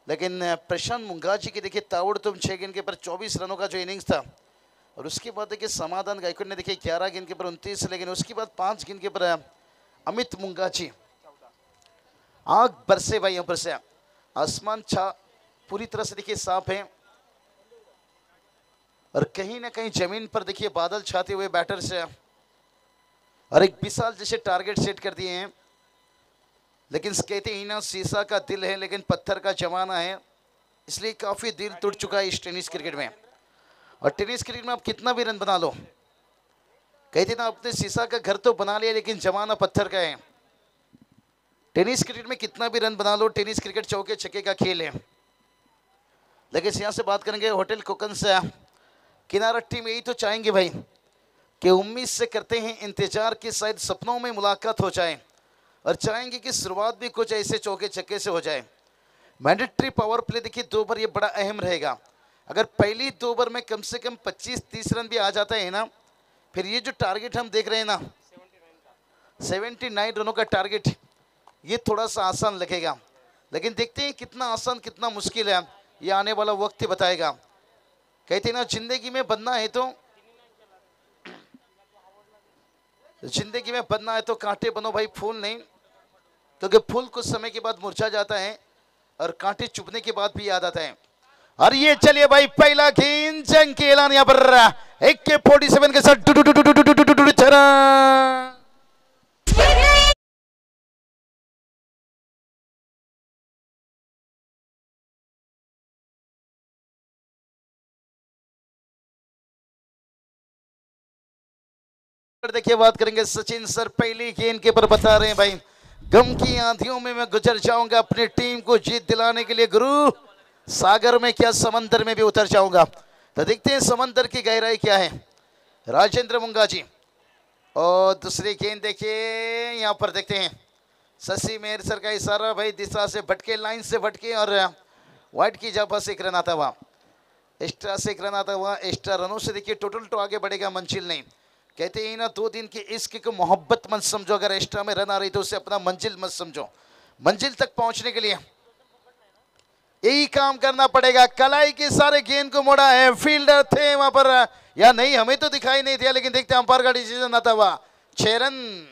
लेकिन प्रशांत मुंगाजी की देखिए ताबड़तोड़ 6 गेंद के पर 24 रनों का जो इनिंग्स था, और उसके बाद देखिए समाधान गायकवाड़ ने देखिए 11 गेंद के पर 29, लेकिन उसके बाद 5 गेंद के पर अमित मुंगाजी, आग बरसे भाई यहाँ पर से, आसमान छा पूरी तरह से देखिए साफ है, और कहीं ना कहीं जमीन पर देखिए बादल छाते हुए बैटर से, और एक विशाल जैसे टारगेट सेट कर दिए हैं। लेकिन कहते ही ना शीशा का दिल है लेकिन पत्थर का जमाना है, इसलिए काफ़ी दिल टूट चुका है इस टेनिस क्रिकेट में। और टेनिस क्रिकेट में आप कितना भी रन बना लो, कहते ना अपने शीशा का घर तो बना लिया लेकिन जमाना पत्थर का है। टेनिस क्रिकेट में कितना भी रन बना लो, टेनिस क्रिकेट चौके छक्के का खेल है। लेकिन यहाँ से बात करेंगे होटल कोकन से, किनारा टीम यही तो चाहेंगे भाई कि उम्मीद से करते हैं इंतजार की शायद सपनों में मुलाकात हो जाए, और चाहेंगे कि शुरुआत भी कुछ ऐसे चौके छक्के से हो जाए। मैंडेटरी पावर प्ले देखिए 2 ओवर ये बड़ा अहम रहेगा। अगर पहली 2 ओवर में कम से कम 25-30 रन भी आ जाता है ना, फिर ये जो टारगेट हम देख रहे हैं ना 79 रनों का टारगेट, ये थोड़ा सा आसान लगेगा। लेकिन देखते हैं कितना आसान कितना मुश्किल है, ये आने वाला वक्त ही बताएगा। कहते हैं ना जिंदगी में बनना है तो, जिंदगी में बनना है तो कांटे बनो भाई, फूल नहीं, क्योंकि फूल कुछ समय के बाद मुरझा जाता है और कांटे चुभने के बाद भी याद आता है। और ये चलिए भाई पहला गेंद जंग के ऐलान यहाँ पर AK-47 के साथ देखिए बात करेंगे सचिन सर, पहली गेंद के पर बता रहे हैं भाई, गम की आंधियों में मैं गुजर जाऊंगा अपनी टीम को जीत दिलाने के लिए गुरु, सागर में क्या समंदर में भी उतर जाऊंगा। तो देखते हैं समंदर की गहराई क्या है। राजेंद्र मुंगाजी, और दूसरी गेंद देखिए यहाँ पर देखते हैं शशि मेहर सर का इशारा भाई, दिशा से भटके, लाइन से भटके, और वाइट की जगह से एक रन आता हुआ, एक्स्ट्रा से एक रन आता हुआ, एक्स्ट्रा रनों से देखिए टोटल तो आगे बढ़ेगा, मंजिल नहीं। कहते हैं ना 2 दिन के इश्क को मोहब्बत मत समझो, अगर एक्स्ट्रा में रन आ रही तो उसे अपना मंजिल मत समझो। मंजिल तक पहुंचने के लिए यही काम करना पड़ेगा। कलाई के सारे गेंद को मोड़ा है, फील्डर थे वहां पर या नहीं हमें तो दिखाई नहीं दिया, लेकिन देखते हैं अंपायर का डिसीजन आता हुआ। 6 रन।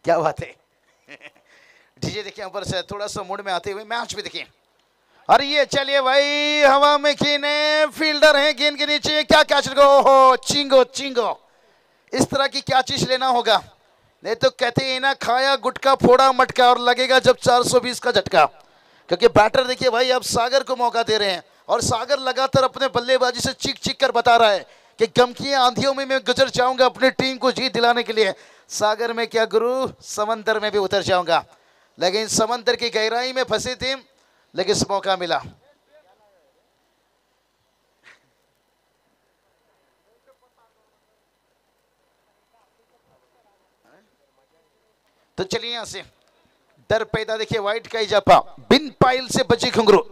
क्या बात है डीजे देखिए यहाँ पर से थोड़ा सा मूड में आते हुए मैच भी देखिए। अरे ये चलिए भाई हवा में खीने, फील्डर है गेंद के नीचे, क्या कैच हो, चिंगो चिंगो, इस तरह की क्या चीज लेना होगा, नहीं तो कहते हैं ना खाया गुटका फोड़ा मटका, और लगेगा जब 420 का झटका। क्योंकि बैटर देखिए भाई अब सागर को मौका दे रहे हैं, और सागर लगातार अपने बल्लेबाजी से चीख चीख कर बता रहा है कि गम की आंधियों में मैं गुजर जाऊंगा अपनी टीम को जीत दिलाने के लिए। सागर में क्या गुरु, समंदर में भी उतर जाऊंगा। लेकिन समंदर की गहराई में फंसे थे, लेकिन मौका मिला। तो चलिए यहां से डर पैदा देखिए वाइट का इजाफा बिन पायल से बची घुंघरू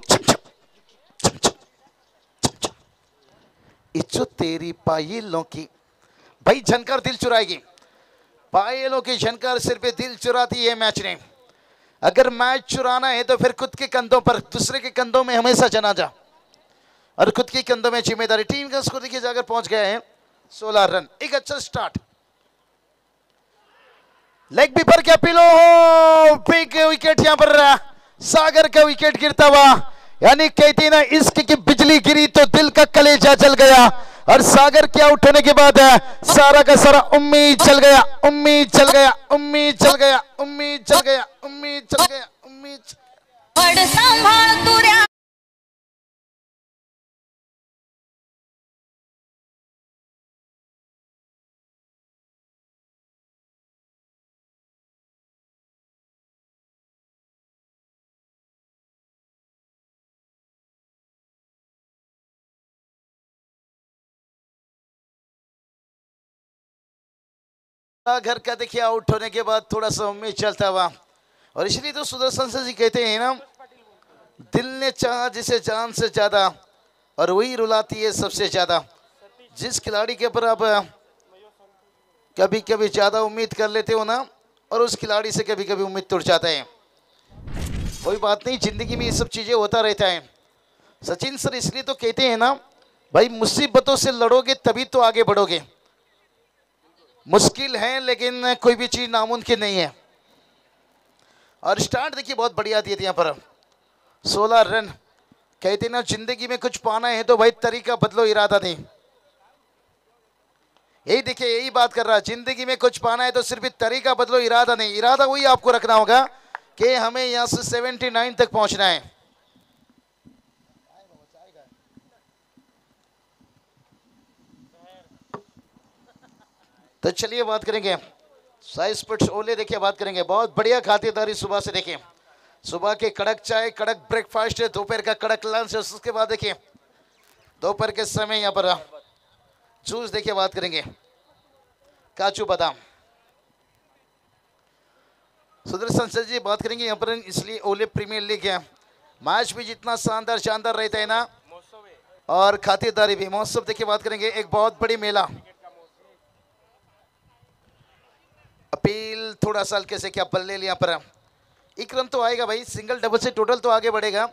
इज्जत तेरी पायलों की भाई झनकार दिल चुराएगी पायलों की झनकार सिर पे दिल चुराती है मैच ने अगर मैच चुराना है तो फिर खुद के कंधों पर दूसरे के कंधों में हमेशा जनाजा और खुद के कंधों में जिम्मेदारी टीम का स्कोर देखिए जाकर पहुंच गया है 16 रन एक अच्छा स्टार्ट लेग बीपर क्या पिलो बिग विकेट यहां पर सागर का विकेट गिरता हुआ यानी कहती ना इश्क की बिजली गिरी तो दिल का कलेजा जल गया और सागर के आउट होने के बाद सारा का सारा उम्मीद चल गया उम्मीद चल गया उम्मीद चल गया उम्मीद चल गया उम्मीद चल गया उम्मीद
पड़ संभाल तुर्या
घर का देखिए आउट होने के बाद थोड़ा सा उम्मीद चलता हुआ और इसलिए तो सुदर्शन से जी कहते हैं ना दिल ने चाहा जिसे जान से ज्यादा और वही रुलाती है सबसे ज्यादा जिस खिलाड़ी के ऊपर आप कभी कभी ज्यादा उम्मीद कर लेते हो ना और उस खिलाड़ी से कभी कभी उम्मीद टूट जाता है कोई बात नहीं जिंदगी में ये सब चीजें होता रहता है सचिन सर इसलिए तो कहते हैं ना भाई मुसीबतों से लड़ोगे तभी तो आगे बढ़ोगे मुश्किल है लेकिन कोई भी चीज नामुमकिन नहीं है और स्टार्ट देखिए बहुत बढ़िया दिए थे यहाँ पर 16 रन कहते ना जिंदगी में कुछ पाना है तो भाई तरीका बदलो इरादा नहीं यही देखिए यही बात कर रहा है जिंदगी में कुछ पाना है तो सिर्फ तरीका बदलो इरादा नहीं इरादा वही आपको रखना होगा कि हमें यहाँ से 79 तक पहुंचना है तो चलिए बात करेंगे साई स्पोर्ट्स ओले देखिए बात करेंगे बहुत बढ़िया खातिरदारी सुबह से देखिए सुबह के कड़क चाय कड़क ब्रेकफास्ट है दोपहर का कड़क लंच है उसके बाद देखिए दोपहर के समय यहाँ पर जूस देखिए बात करेंगे काजू बादाम सुदर्शन सर जी बात करेंगे यहाँ पर इसलिए ओले प्रीमियर लीग है मैच भी जितना शानदार शानदार रहता है ना और खातिरदारी भी महोत्सव देखिए बात करेंगे एक बहुत बड़ी मेला अपील थोड़ा सा हल्के से क्या बल्ले लिया पर एक रन तो आएगा भाई सिंगल डबल से टोटल तो आगे बढ़ेगा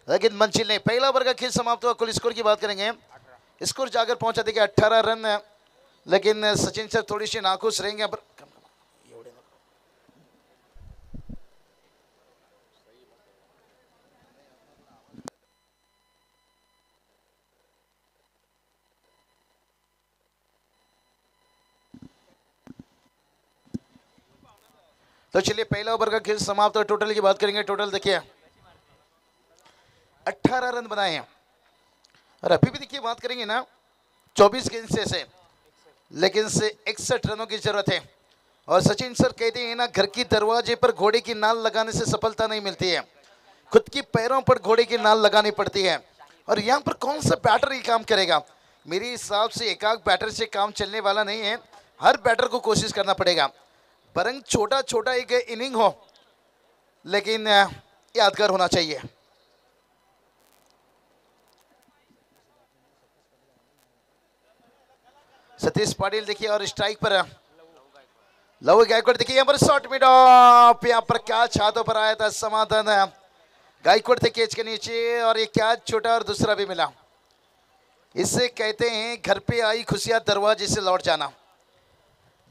लेकिन मंजिल नहीं पहला ओवर का खेल समाप्त हुआ कुल स्कोर की बात करेंगे स्कोर जाकर पहुंचा देखिए 18 रन लेकिन सचिन सर थोड़ी सी नाखुश रहेंगे पर तो चलिए पहला ओवर का खेल समाप्त और टोटल की बात करेंगे टोटल देखिए 18 रन बनाए हैं और अभी भी देखिए बात करेंगे ना 24 गेंद से लेकिन से 61 रनों की जरूरत है और सचिन सर कहते हैं ना घर की दरवाजे पर घोड़े की नाल लगाने से सफलता नहीं मिलती है खुद की पैरों पर घोड़े की नाल लगानी पड़ती है और यहाँ पर कौन सा बैटर ये काम करेगा मेरे हिसाब से एकाक बैटर से काम चलने वाला नहीं है हर बैटर को कोशिश करना पड़ेगा बरंग छोटा छोटा एक इनिंग हो लेकिन यादगार होना चाहिए सतीश पाटिल देखिए और स्ट्राइक पर लव गायकवाड़ देखिए यहाँ पर शॉट मिड ऑफ यहाँ पर कैच हाथों पर आया था समाधान गायकवाड़ थे कैच के नीचे और ये कैच छोटा और दूसरा भी मिला इससे कहते हैं घर पे आई खुशियां दरवाजे से लौट जाना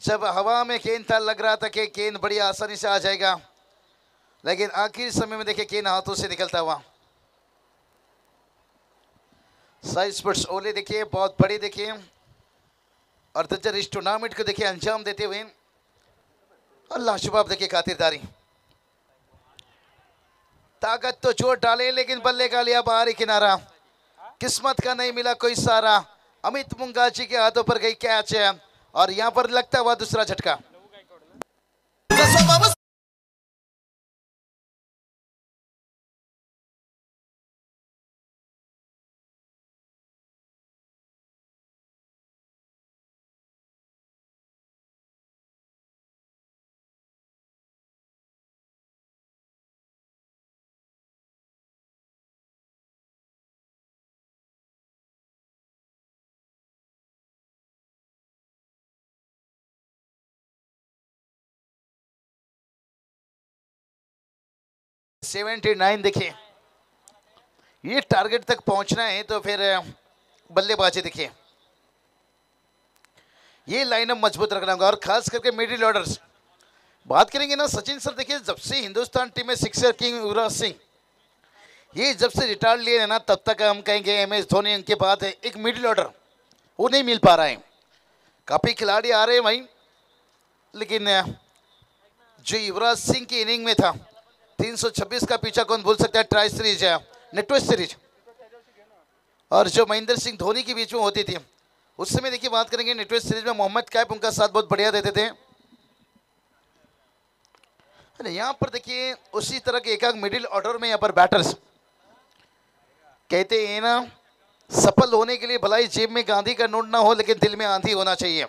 जब हवा में गेंद था लग रहा था कि गेंद बड़ी आसानी से आ जाएगा लेकिन आखिरी समय में देखिए गेंद हाथों से निकलता हुआ साई स्पोर्ट्स ओले देखिए बहुत बड़ी देखिए और दज्जर इस टूर्नामेंट को देखिए अंजाम देते हुए और लाजवाब देखिए खातिरदारी ताकत तो जोर डाले लेकिन बल्ले का लिया बाहरी किनारा किस्मत का नहीं मिला कोई सारा अमित मुंगाजी के हाथों पर गई कैच है और यहां पर लगता हुआ दूसरा झटका 79 देखिए, ये टारगेट तक पहुंचना है तो फिर बल्लेबाजी देखिए, ये लाइनअप मजबूत रखना होगा। और खास करके मिडिल ऑर्डर्स बात करेंगे ना सचिन सर, देखिए जब से हिंदुस्तान टीम में सिक्सर किंग युवराज सिंह ये जब से रिटायर लिए है ना, तब तक हम कहेंगे MS धोनी, उनके बाद एक मिडिल ऑर्डर वो नहीं मिल पा रहा है। काफी खिलाड़ी आ रहे हैं भाई, लेकिन जो युवराज सिंह की इनिंग में था 326 का पीछा कौन भूल सकता है, ट्राई सीरीज है, नेटवर्क सीरीज, और जो महेंद्र सिंह धोनी के बीच में होती थी उस समय देखिए, बात करेंगे नेटवर्क सीरीज में मोहम्मद कैफ उनका साथ बहुत बढ़िया देते थे। यहाँ पर देखिए उसी तरह के एक मिडिल ऑर्डर में यहाँ पर बैटर्स कहते हैं ना, सफल होने के लिए भलाई जेब में गांधी का नोट ना हो लेकिन दिल में आंधी होना चाहिए।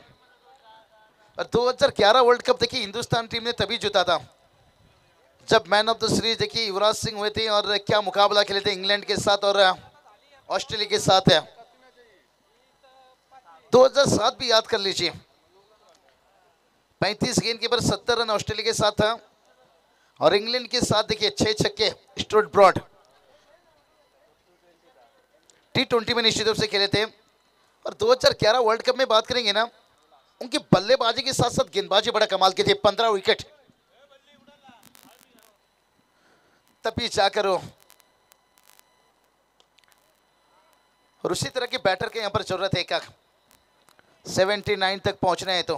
और 2011 वर्ल्ड कप देखिए हिंदुस्तान टीम ने तभी जीता था जब मैन ऑफ द सीरीज देखिए युवराज सिंह हुए थे, और क्या मुकाबला खेले थे इंग्लैंड के साथ और ऑस्ट्रेलिया के साथ है। 2007 भी याद कर लीजिए, 35 गेंद के पर 70 रन ऑस्ट्रेलिया के साथ था, और इंग्लैंड के साथ देखिए 6 छक्के स्टुअर्ट ब्रॉड T20 में निश्चित रूप से खेले थे। और 2011 वर्ल्ड कप में बात करेंगे ना, उनकी बल्लेबाजी के साथ साथ गेंदबाजी बड़ा कमाल की थी, 15 विकेट तभी जाकर हो। और उसी तरह के बैटर के यहाँ पर जरूरत है, क्या 79 तक पहुंचना है तो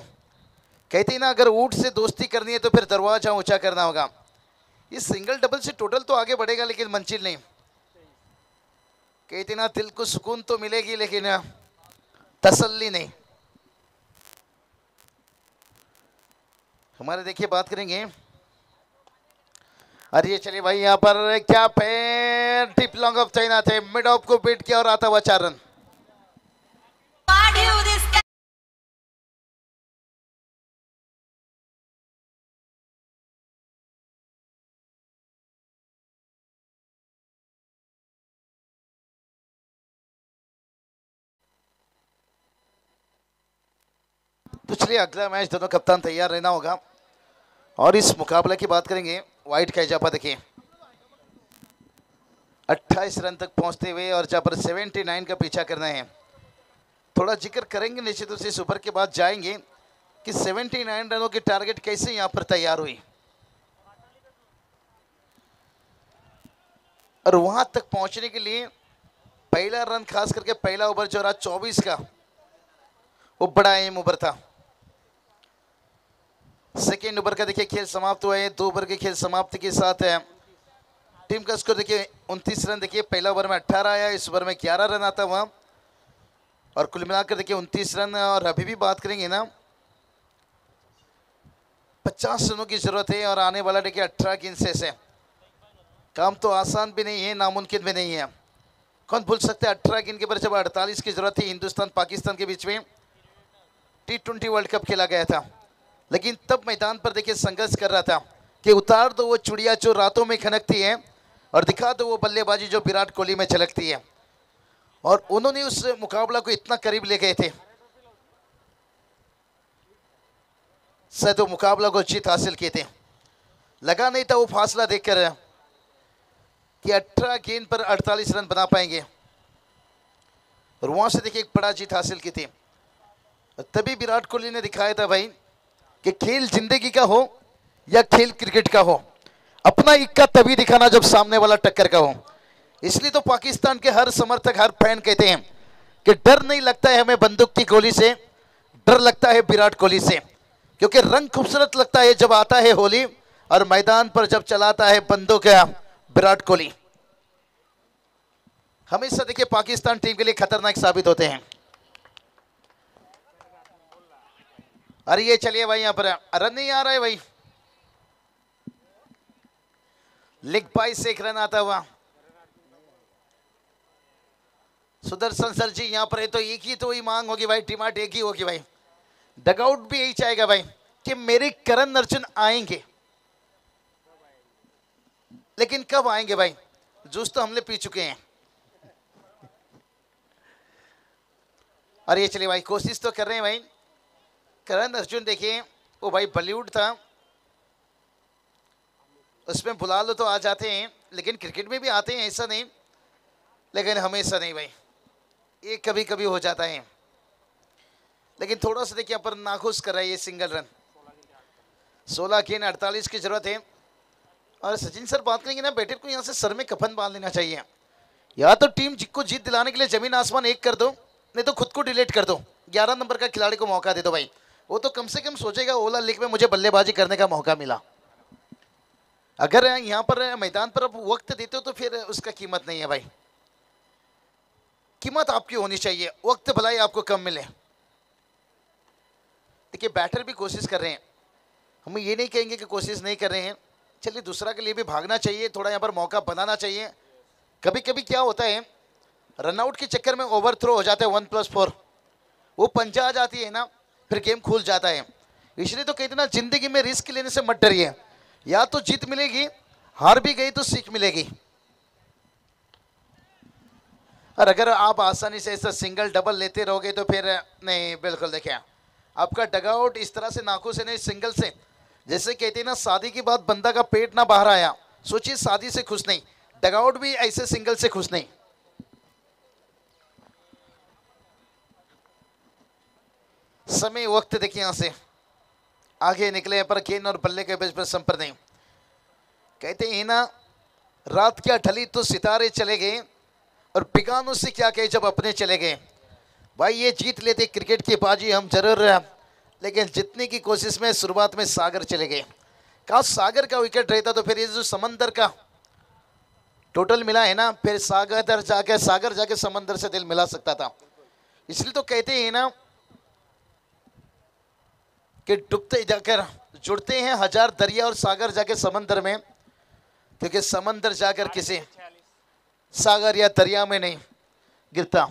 कहते हैं ना, अगर ऊंट से दोस्ती करनी है तो फिर दरवाजा ऊंचा करना होगा। इस सिंगल डबल से टोटल तो आगे बढ़ेगा लेकिन मंजिल नहीं। कहते ना, दिल को सुकून तो मिलेगी लेकिन तसल्ली नहीं। हमारे देखिए बात करेंगे, अरे चलिए भाई, यहाँ पर क्या पैर टिप लॉन्ग ऑफ चाइना थे, मिड ऑफ को बीट किया और आता हुआ 4 रन। तो चलिए अगला मैच दोनों कप्तान तैयार रहना होगा। और इस मुकाबले की बात करेंगे, वाइट का इजाफा देखिए 28 रन तक पहुंचते हुए, और जहां पर 79 का पीछा करना है। थोड़ा जिक्र करेंगे निश्चित रूप से इस ओवर के बाद जाएंगे कि 79 रनों की टारगेट कैसे यहां पर तैयार हुई, और वहां तक पहुंचने के लिए पहला रन, खास करके पहला ओवर जो रहा 24 का, वो बड़ा अहम ओवर था। सेकेंड ओवर का देखिए खेल समाप्त हुआ है। 2 ओवर के खेल समाप्ति के साथ है टीम का स्कोर देखिए 29 रन। देखिए पहला ओवर में 18 आया, इस ओवर में 11 रन आता हुआ, और कुल मिलाकर देखिए 29 रन। और अभी भी बात करेंगे ना, 50 रनों की जरूरत है, और आने वाला देखिए 18 गेंद से काम तो आसान भी नहीं है, नामुमकिन भी नहीं है। कौन भूल सकता है 18 गेंद के पर जब 48 की जरूरत थी, हिंदुस्तान पाकिस्तान के बीच में T20 वर्ल्ड कप खेला गया था, लेकिन तब मैदान पर देखिए संघर्ष कर रहा था कि उतार दो वो चुड़िया जो रातों में खनकती है, और दिखा दो वो बल्लेबाजी जो विराट कोहली में झलकती है। और उन्होंने उस मुकाबला को इतना करीब ले गए थे, शायद वो मुकाबला को जीत हासिल किए थे। लगा नहीं था वो फासला देखकर कि 18 गेंद पर 48 रन बना पाएंगे, और वहां से देखिए एक बड़ा जीत हासिल की थी। तभी विराट कोहली ने दिखाया था भाई कि खेल जिंदगी का हो या खेल क्रिकेट का हो, अपना इक्का तभी दिखाना जब सामने वाला टक्कर का हो। इसलिए तो पाकिस्तान के हर समर्थक, हर फैन कहते हैं कि डर नहीं लगता है हमें बंदूक की गोली से, डर लगता है विराट कोहली से, क्योंकि रंग खूबसूरत लगता है जब आता है होली, और मैदान पर जब चलाता है बंदूक विराट कोहली, हमेशा देखिए पाकिस्तान टीम के लिए खतरनाक साबित होते हैं। अरे ये चलिए भाई, यहाँ पर रन नहीं आ रहा है भाई, लेग बाई से एक रन आता हुआ। सुदर्शन सर जी यहाँ पर है तो एक ही तो ही मांग होगी भाई, डिमांड एक ही होगी भाई, डगआउट भी यही चाहेगा भाई कि मेरे करण अर्जुन आएंगे, लेकिन कब आएंगे भाई, जूस तो हमने पी चुके हैं। अरे ये चलिए भाई, कोशिश तो कर रहे हैं भाई। करण अर्जुन देखिए वो भाई बॉलीवुड था, उसमें बुला लो तो आ जाते हैं, लेकिन क्रिकेट में भी आते हैं, ऐसा नहीं, लेकिन हमेशा नहीं भाई, ये कभी कभी हो जाता है। लेकिन थोड़ा सा देखिए पर नाखुश कर रहा है ये सिंगल रन। 16 गेंद 48 की जरूरत है। और सचिन सर बात करेंगे ना, बैटर को यहाँ से सर में कफन बांध लेना चाहिए, या तो टीम को जीत दिलाने के लिए जमीन आसमान एक कर दो, नहीं तो खुद को डिलीट कर दो। 11 नंबर का खिलाड़ी को मौका दे दो भाई, वो तो कम से कम सोचेगा ओला लीग में मुझे बल्लेबाजी करने का मौका मिला। अगर यहाँ पर मैदान पर अब वक्त देते हो तो फिर उसका कीमत नहीं है भाई। कीमत आपकी होनी चाहिए, वक्त भलाई आपको कम मिले। देखिए बैटर भी कोशिश कर रहे हैं, हम ये नहीं कहेंगे कि कोशिश नहीं कर रहे हैं, चलिए दूसरा के लिए भी भागना चाहिए, थोड़ा यहाँ पर मौका बनाना चाहिए। कभी कभी क्या होता है, रनआउट के चक्कर में ओवर थ्रो हो जाता है 1+4, वो पंजा आ जाती है ना, फिर गेम खुल जाता है। इसलिए तो कहते ना, जिंदगी में रिस्क लेने से मत डरिए, या तो जीत मिलेगी, हार भी गई तो सीख मिलेगी। और अगर आप आसानी से ऐसा सिंगल डबल लेते रहोगे तो फिर नहीं, बिल्कुल देखिए आपका डगआउट इस तरह से नाखुश है नहीं सिंगल से, जैसे कहते हैं ना शादी के बाद बंदा का पेट ना बाहर आया, सोचिए शादी से खुश नहीं, डगआउट भी ऐसे सिंगल से खुश नहीं। समय वक्त देखिए यहां से आगे निकले पर गेंद और बल्ले के बीच में संपर्क नहीं। कहते हैं ना, रात क्या ढली तो सितारे चले गए, और बिगानों से क्या कहे जब अपने चले गए। भाई ये जीत लेते क्रिकेट की बाजी हम जरूर, लेकिन जीतने की कोशिश में शुरुआत में सागर चले गए। काश सागर का विकेट रहता तो फिर ये जो समंदर का टोटल मिला है ना, फिर सागर जाके समंदर से दिल मिला सकता था। इसलिए तो कहते हैं ना कि डूबते जाकर जुड़ते हैं हजार दरिया, और सागर जाके समंदर में, क्योंकि समंदर जाकर किसी सागर या दरिया में नहीं गिरता।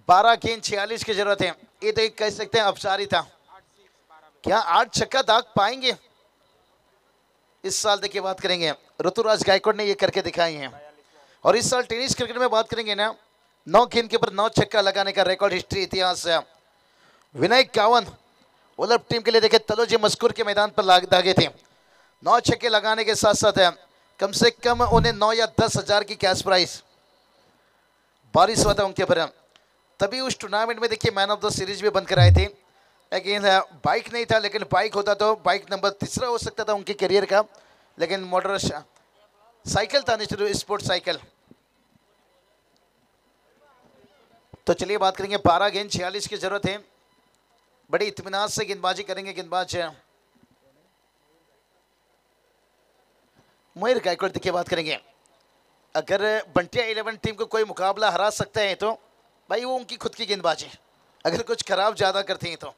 12 गेंद 46 की जरूरत है। ये तो एक कह सकते हैं अफसारी था। क्या 8 छक्का दाग पाएंगे इस साल? देखिए बात करेंगे, ऋतुराज गायकवाड़ ने ये करके दिखाई हैं। और इस साल टेनिस क्रिकेट में बात करेंगे ना, 9 गेंद के ऊपर 9 छक्का लगाने का रिकॉर्ड हिस्ट्री इतिहास है। विनायक कावन ओलंप टीम के लिए देखे तलोजी मस्कुर के मैदान पर दागे थे। 9 छक्के लगाने के साथ साथ कम से कम उन्हें 9 या 10 हजार की कैश प्राइस बारिश हुआ था उनके ऊपर। तभी उस टूर्नामेंट में देखिए मैन ऑफ द सीरीज भी बनकर आए थे, लेकिन बाइक नहीं था, लेकिन बाइक होता तो बाइक नंबर 3 हो सकता था उनके करियर का, लेकिन मोटर साइकिल था, निश्चित स्पोर्ट साइकिल। तो चलिए बात करेंगे, 12 गेंद 46 की जरूरत है। बड़ी इत्मीनान से गेंदबाजी करेंगे गेंदबाज मोहिर गायकवाड़। देखिए बात करेंगे, अगर बंटिया 11 टीम को कोई मुकाबला हरा सकता है तो भाई वो उनकी खुद की गेंदबाजी, अगर कुछ खराब ज्यादा करते हैं तो।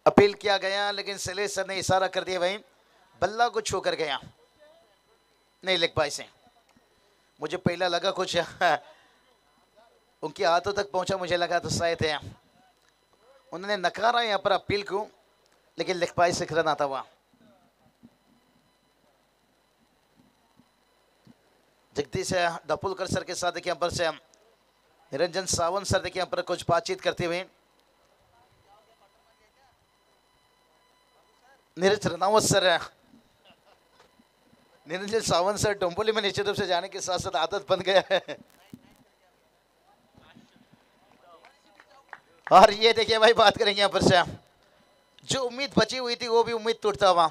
अपील किया गया, लेकिन सैलेश सर ने इशारा कर दिया भाई बल्ला को छू कर गया, नहीं लेग बाई से। मुझे पहला लगा कुछ उनके हाथों तक पहुंचा, मुझे लगा तो शायद है उन्होंने नकारा यहाँ पर अपील को, लेकिन लेग बाई से रन आता हुआ। जगदीश दपुलकर सर के साथ देखिए यहाँ पर से निरंजन सावंत सर देखिए यहाँ पर कुछ बातचीत करते हुए। नीरज रनावत सर, निरंजन सावंत सर डोंबोली में निश्चित रूप से जाने के साथ साथ आदत बन गया है। और ये देखिए भाई बात करेंगे यहाँ पर से, जो उम्मीद बची हुई थी वो भी उम्मीद टूटता हुआ।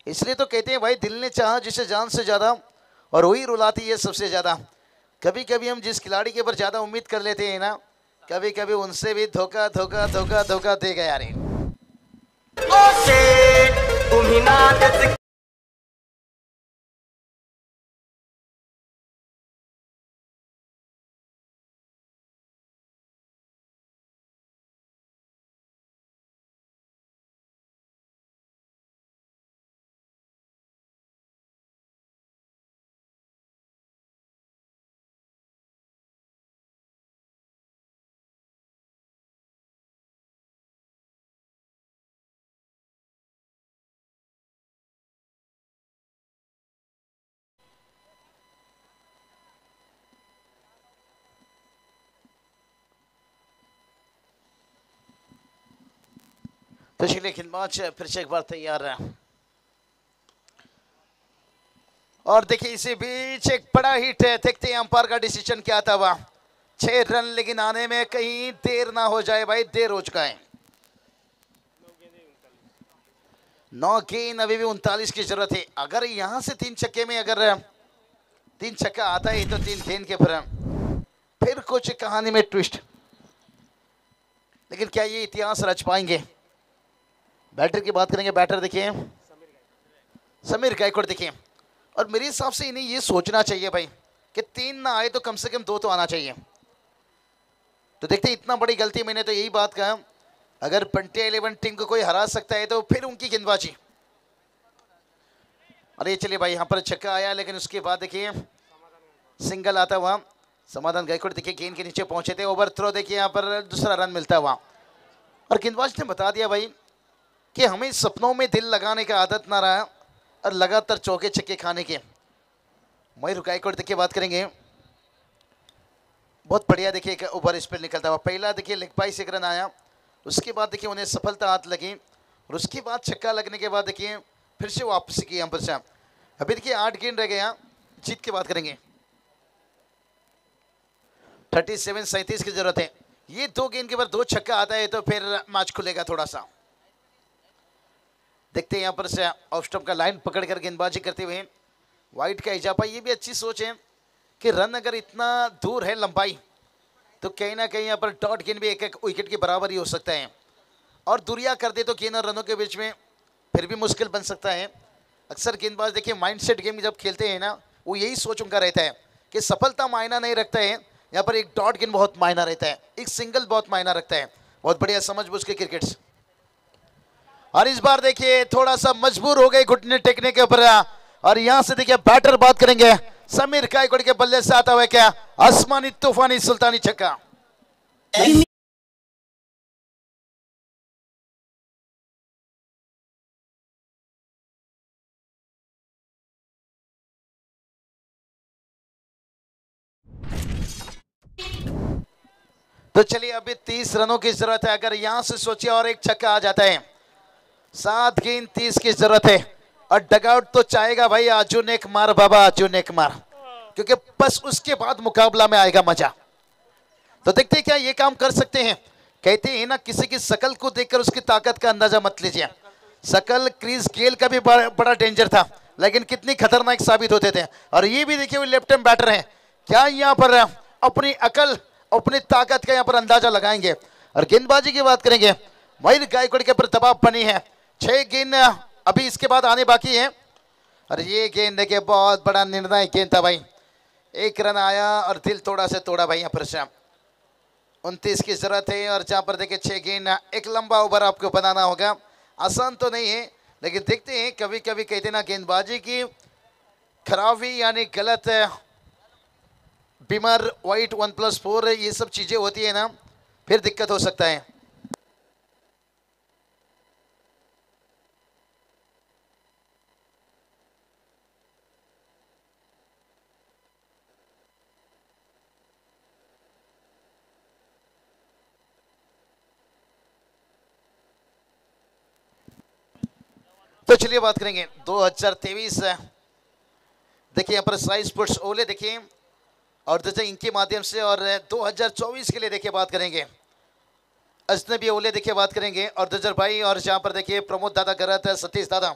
इसलिए तो कहते हैं भाई दिल ने चाहा जिसे जान से ज्यादा, और वही रुलाती है सबसे ज्यादा। कभी कभी हम जिस खिलाड़ी के ऊपर ज्यादा उम्मीद कर लेते हैं ना, कभी कभी उनसे भी धोखा धोखा धोखा धोखा देगा यार। तो चलिए गेंदबाज फिर से एक बार तैयार है और देखिए इसी बीच एक बड़ा हिट है। देखते हैं अंपायर का डिसीजन क्या था। वह 6 रन, लेकिन आने में कहीं देर ना हो जाए भाई, देर हो चुका है। 9 गेंद, अभी भी 39 की जरूरत है। अगर यहां से 3 छक्के में अगर 3 छक्का आता है तो 3 गेंद के फिर कुछ कहानी में ट्विस्ट। लेकिन क्या ये इतिहास रच पाएंगे? बैटर की बात करेंगे, बैटर देखिए समीर गायकवाड़ देखिए। और मेरे हिसाब से इन्हें ये सोचना चाहिए भाई कि 3 ना आए तो कम से कम 2 तो आना चाहिए। तो देखते हैं, इतना बड़ी गलती मैंने तो यही बात कहा, अगर पंटे 11 टीम को कोई हरा सकता है तो फिर उनकी गेंदबाजी। अरे चलिए भाई, यहाँ पर छक्का आया, लेकिन उसके बाद देखिए सिंगल आता हुआ समाधान गायकवाड़ देखिए गेंद के नीचे पहुंचे थे। ओवर थ्रो देखिए, यहाँ पर दूसरा रन मिलता है वहां। और गेंदबाज ने बता दिया भाई कि हमें सपनों में दिल लगाने का आदत ना रहा और लगातार चौके छक्के खाने के। मयूर गायकवाड़ देखिए बात करेंगे, बहुत बढ़िया देखिए एक ओवर स्पिन निकलता हुआ। पहला देखिए लेग बाई से एक रन आया, उसके बाद देखिए उन्हें सफलता हाथ लगी और उसके बाद छक्का लगने के बाद देखिए फिर से वापसी की यहाँ पर से। अभी देखिए 8 गेंद रह गया, जीत की बात करेंगे। 37 की जरूरत है। ये 2 गेंद के बाद 2 छक्का आता है तो फिर मैच खुलेगा थोड़ा सा। देखते हैं यहाँ पर से ऑफ स्टंप का लाइन पकड़कर गेंदबाजी करते हुए वाइड का इजाफा। ये भी अच्छी सोच है कि रन अगर इतना दूर है लंबाई तो कहीं ना कहीं यहाँ पर डॉट गेंद भी 1-1 विकेट के बराबर ही हो सकता है। और दूरिया कर दे तो गेंद और रनों के बीच में फिर भी मुश्किल बन सकता है। अक्सर गेंदबाज देखिए माइंडसेट गेम जब खेलते हैं ना, वो यही सोच उनका रहता है कि सफलता मायना नहीं रखता है, यहाँ पर एक डॉट गेंद बहुत मायना रहता है, एक सिंगल बहुत मायना रखता है। बहुत बढ़िया समझबूझ के क्रिकेट। और इस बार देखिए थोड़ा सा मजबूर हो गए घुटने टेकने के ऊपर। और यहां से देखिए बैटर बात करेंगे, समीर गायकवाड़ के बल्ले से आता हुआ क्या आसमानी तूफानी सुल्तानी छक्का। तो चलिए अभी 30 रनों की जरूरत है। अगर यहां से सोचिए और एक छक्का आ जाता है, 7 गेंद 30 की जरूरत है। और डगआउट तो चाहेगा भाई आजू ने एक मार, बाबा आजू ने एक मार, क्योंकि बस उसके बाद मुकाबला में आएगा मजा। तो देखते हैं क्या ये काम कर सकते हैं। कहते हैं ना, किसी की शकल को देखकर उसकी ताकत का अंदाजा मत लीजिए। शकल क्रिस गेल का भी बड़ा डेंजर था, लेकिन कितनी खतरनाक साबित होते थे। और ये भी देखिए वो लेफ्ट हैंड बैटर हैं, क्या यहाँ पर अपनी अकल अपनी ताकत का यहाँ पर अंदाजा लगाएंगे। और गेंदबाजी की बात करेंगे, मयूर गायकवाड़ के ऊपर दबाव बनी है। 6 गेंद अभी इसके बाद आने बाकी है। और ये गेंद देखिए बहुत बड़ा निर्णायक गेंद था भाई, 1 रन आया और दिल थोड़ा से तोड़ा भाई यहाँ पर से। 29 की जरूरत है। और जहाँ पर देखिए 6 गेंद, एक लंबा ओवर आपको बनाना होगा। आसान तो नहीं है, लेकिन देखते हैं कभी कभी कहते ना गेंदबाजी की खराबी यानी गलत बीमार वाइट 1+4 ये सब चीजें होती है ना, फिर दिक्कत हो सकता है। तो चलिए बात करेंगे 2023 देखिए यहाँ पर साई स्पोर्ट्स ओले देखिए और जैसे इनके माध्यम से। और 2024 के लिए देखिए बात करेंगे अजनबी ओले देखिए बात करेंगे और दजर भाई। और जहाँ पर देखिए प्रमोद दादा गरत, सतीश दादा।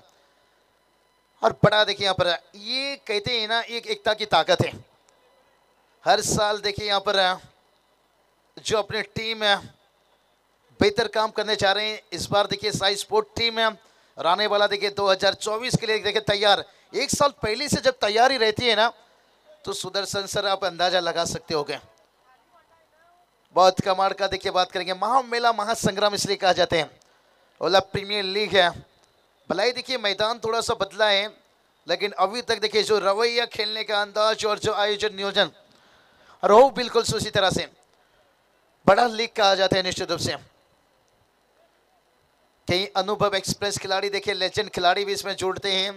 और बड़ा देखिए यहाँ पर ये कहते हैं ना एक एकता की ताकत है। हर साल देखिए यहाँ पर जो अपनी टीम बेहतर काम करने चाह रहे हैं, इस बार देखिए साई स्पोर्ट टीम और आने वाला देखिए 2024 के लिए देखिए तैयार। 1 साल पहले से जब तैयारी रहती है ना, तो सुदर्शन सर आप अंदाजा लगा सकते हो। बहुत कमाल का देखिए बात करेंगे। महामेला महासंग्राम इसलिए कहा जाते हैं, ओला प्रीमियर लीग है। भलाई देखिए मैदान थोड़ा सा बदला है, लेकिन अभी तक देखिए जो रवैया, खेलने का अंदाज और जो आयोजन नियोजन और वो बिल्कुल उसी तरह से बड़ा लीग कहा जाता है निश्चित रूप से। कई अनुभव एक्सप्रेस खिलाड़ी देखिए, लेजेंड खिलाड़ी भी इसमें जुड़ते हैं।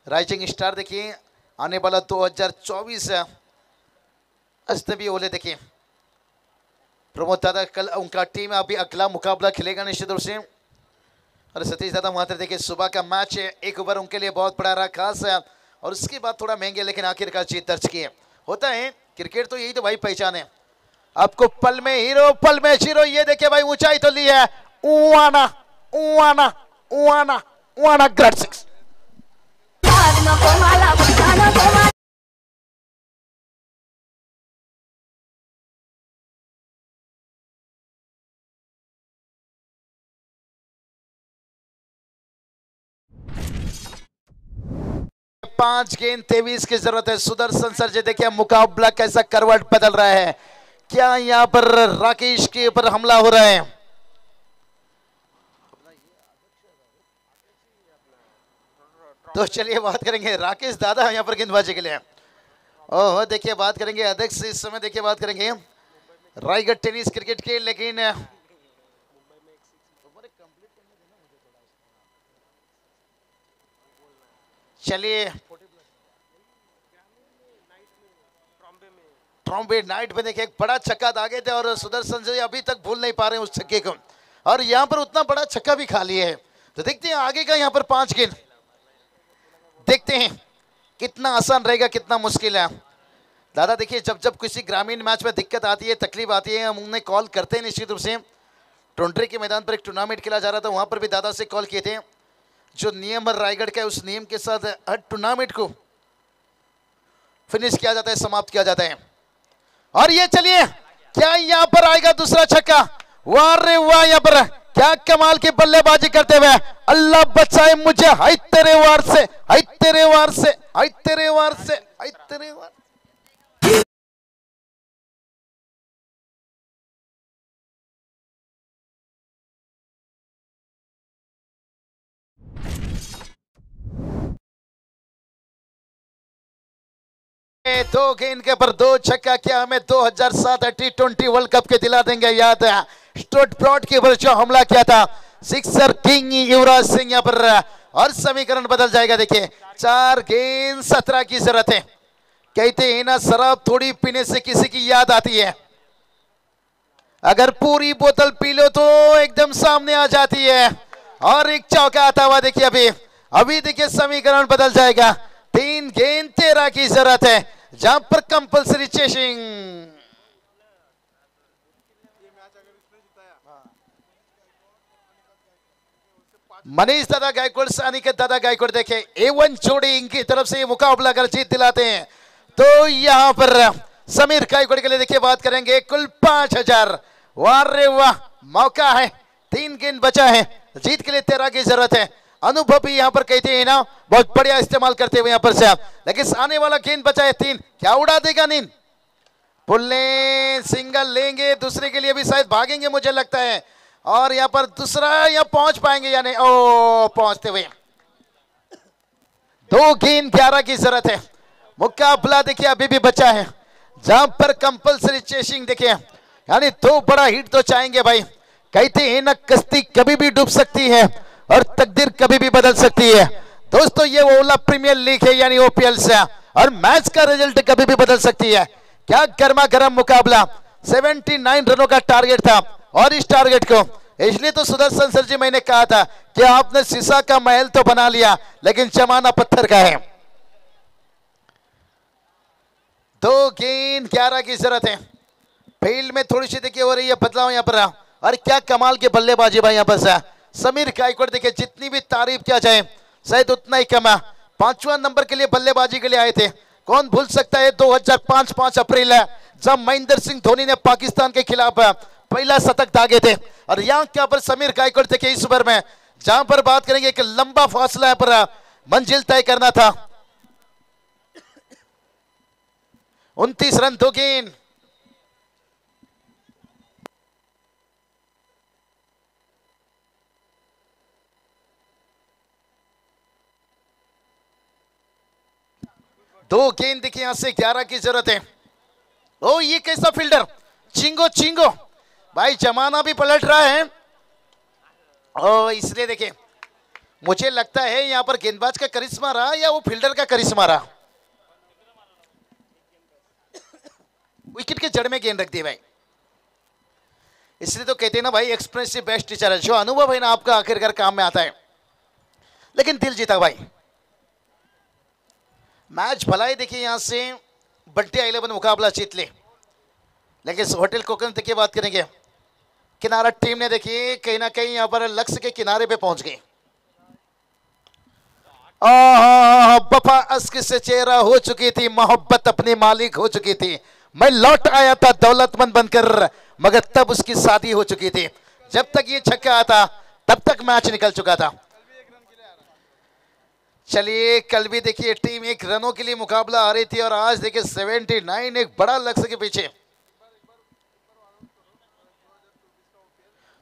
राइजिंग स्टार देखिए आने वाला 2024 अजनबी ओले देखिए प्रमोद दादा कल उनका टीम अभी अगला मुकाबला खेलेगा निश्चित रूप से। और सतीश दादा वहां पर देखिए सुबह का मैच है, एक ओवर उनके लिए बहुत बड़ा रहा खास है और उसके बाद थोड़ा महंगे, लेकिन आखिरकार जीत दर्ज किए। होता है क्रिकेट तो यही तो भाई पहचान है। आपको पल में हीरो पल में जीरो, ये देखिए भाई ऊंचाई तो ली है, उआना उआना उआना उआना ग्रेट सिक्स। पांच गेंद 23 की जरूरत है। सुदर्शन सर जी देखिए मुकाबला कैसा करवट बदल रहा है, क्या यहां पर राकेश के ऊपर हमला हो रहा है। तो चलिए बात करेंगे राकेश दादा यहां पर गेंदबाजी के लिए। ओह देखिए बात करेंगे अध्यक्ष इस समय, देखिए बात करेंगे रायगढ़ टेनिस क्रिकेट के, लेकिन चलिए ट्रॉम्बे नाइट में देखिए एक बड़ा छक्का दागे थे और सुदर्शन जी अभी तक भूल नहीं पा रहे हैं उस छक्के को, और यहां पर उतना बड़ा छक्का भी खा लिए है। तो देखते हैं आगे का यहां पर 5 गेंद, देखते हैं कितना आसान रहेगा कितना मुश्किल है। दादा देखिए जब जब किसी ग्रामीण मैच में दिक्कत आती है तकलीफ आती है हम उन्हें कॉल करते हैं निश्चित रूप से। टोंडरे के मैदान पर एक टूर्नामेंट खेला जा रहा था, वहां पर भी दादा से कॉल किए थे। जो नियम रायगढ़ का है उस नियम के साथ हर टूर्नामेंट को फिनिश किया जाता है, समाप्त किया जाता है। और ये चलिए क्या यहां पर आएगा दूसरा छक्का, वाह रे वाह, यहां पर क्या कमाल की बल्लेबाजी करते हुए, अल्लाह बचाए मुझे, हाय तेरे वार से, हाय तेरे वार से, हाय तेरे वार से, हाय तेरे वार। दो गेंद के पर 2 छक्का, क्या हमें 2007 T20 वर्ल्ड कप के दिला देंगे याद है। स्टुटगार्ट के ऊपर जो हमला किया था, सिक्सर किंग युवराज सिंह यहाँ पर, और समीकरण बदल जाएगा। देखिए 4 गेंद 17 की जरूरत है। कहते हैं ना शराब थोड़ी पीने से किसी की याद आती है, अगर पूरी बोतल पी लो तो एकदम सामने आ जाती है। और एक चौका आता हुआ देखिए अभी देखिए समीकरण बदल जाएगा। 3 गेंद 13 की जरूरत है, जहां पर कंपल्सरी चेसिंग। मनीष दादा गायकवाड़ से अनिकेत दादा गायकवाड़ देखे A1 जोड़ी इनकी तरफ से मुकाबला कर जीत दिलाते हैं। तो यहां पर समीर गायकवाड़ के लिए देखिए बात करेंगे कुल 5000। वाह रे वाह, मौका है, 3 गेंद बचा है, जीत के लिए 13 की जरूरत है। अनुभव भी यहाँ पर कहते हैं ना बहुत बढ़िया इस्तेमाल करते हुए यहाँ पर से आप, लेकिन आने वाला गेंद बचा है 3, क्या उड़ा देगा नींद, पुल्ले सिंगल लेंगे, दूसरे के लिए भी शायद भागेंगे मुझे लगता है, और यहाँ पर दूसरा यहाँ पहुंच पाएंगे या नहीं, ओ पहुंचते हुए। 2 गेंद 11 की जरूरत है। मुकाबला देखिए अभी भी बचा है, जहां पर कंपल्सरी चेसिंग देखिए, यानी 2 बड़ा हिट तो चाहेंगे भाई। कहते हैं ना कश्ती कभी भी डूब सकती है और तकदीर कभी भी बदल सकती है। दोस्तों ये ओला प्रीमियर लीग है यानी OPL से, और मैच का रिजल्ट कभी भी बदल सकती है। क्या गर्मा गर्म मुकाबला, 79 रनों का टारगेट था, और इस टारगेट को इसलिए तो सुदर्शन सर जी मैंने कहा था कि आपने शीशा का महल तो बना लिया लेकिन जमाना पत्थर का है। 2 गेंद 11 की जरूरत है। फील्ड में थोड़ी सी देखिए हो रही है बदलाव यहाँ पर, और क्या कमाल की बल्लेबाजी भाई यहाँ पर समीर गायकवाड़ देखिए, जितनी भी तारीफ किया जाए शायद उतना ही कम है। 5वां नंबर के लिए बल्लेबाजी के लिए आए थे, कौन भूल सकता है 2005 5 अप्रैल है जब महेंद्र सिंह धोनी ने पाकिस्तान के खिलाफ पहला शतक दागे थे। और यहाँ क्या पर समीर गायकवाड़ देखिए इस ओवर में, जहां पर बात करेंगे एक लंबा फासला पर मंजिल तय करना था। 29 रन 2 गेंद। दो गेंद देखिए यहां से 11 की जरूरत है। ओ ये कैसा फील्डर, चिंगो चिंगो भाई, जमाना भी पलट रहा है। ओ इसलिए देखिए मुझे लगता है यहां पर गेंदबाज का करिश्मा रहा या वो फील्डर का करिश्मा रहा। विकेट के जड़ में गेंद रख दी भाई। इसलिए तो कहते हैं ना भाई, एक्सपीरियंस से बेस्ट टीचर है। जो अनुभव है ना आपका आखिरकार काम में आता है। लेकिन दिल जीता भाई, मैच भलाई देखिए यहां से बंटी 11 मुकाबला जीत ले। लेकिन इस होटल कोकन देखिए बात करेंगे, किनारा टीम ने देखिए कहीं ना कहीं यहां पर लक्ष्य के किनारे पे पहुंच गए। वफा अस्क से चेहरा हो चुकी थी, मोहब्बत अपनी मालिक हो चुकी थी। मैं लौट आया था दौलतमंद बनकर, मगर तब उसकी शादी हो चुकी थी। जब तक ये छक्का आता तब तक मैच निकल चुका था। चलिए कल भी देखिए टीम 1 रनों के लिए मुकाबला आ रही थी, और आज देखिए 79 एक बड़ा लक्ष्य के पीछे।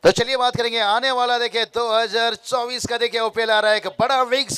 तो चलिए बात करेंगे आने वाला देखिए 2024 का देखिए ओपीएल आ रहा है, एक बड़ा विक्स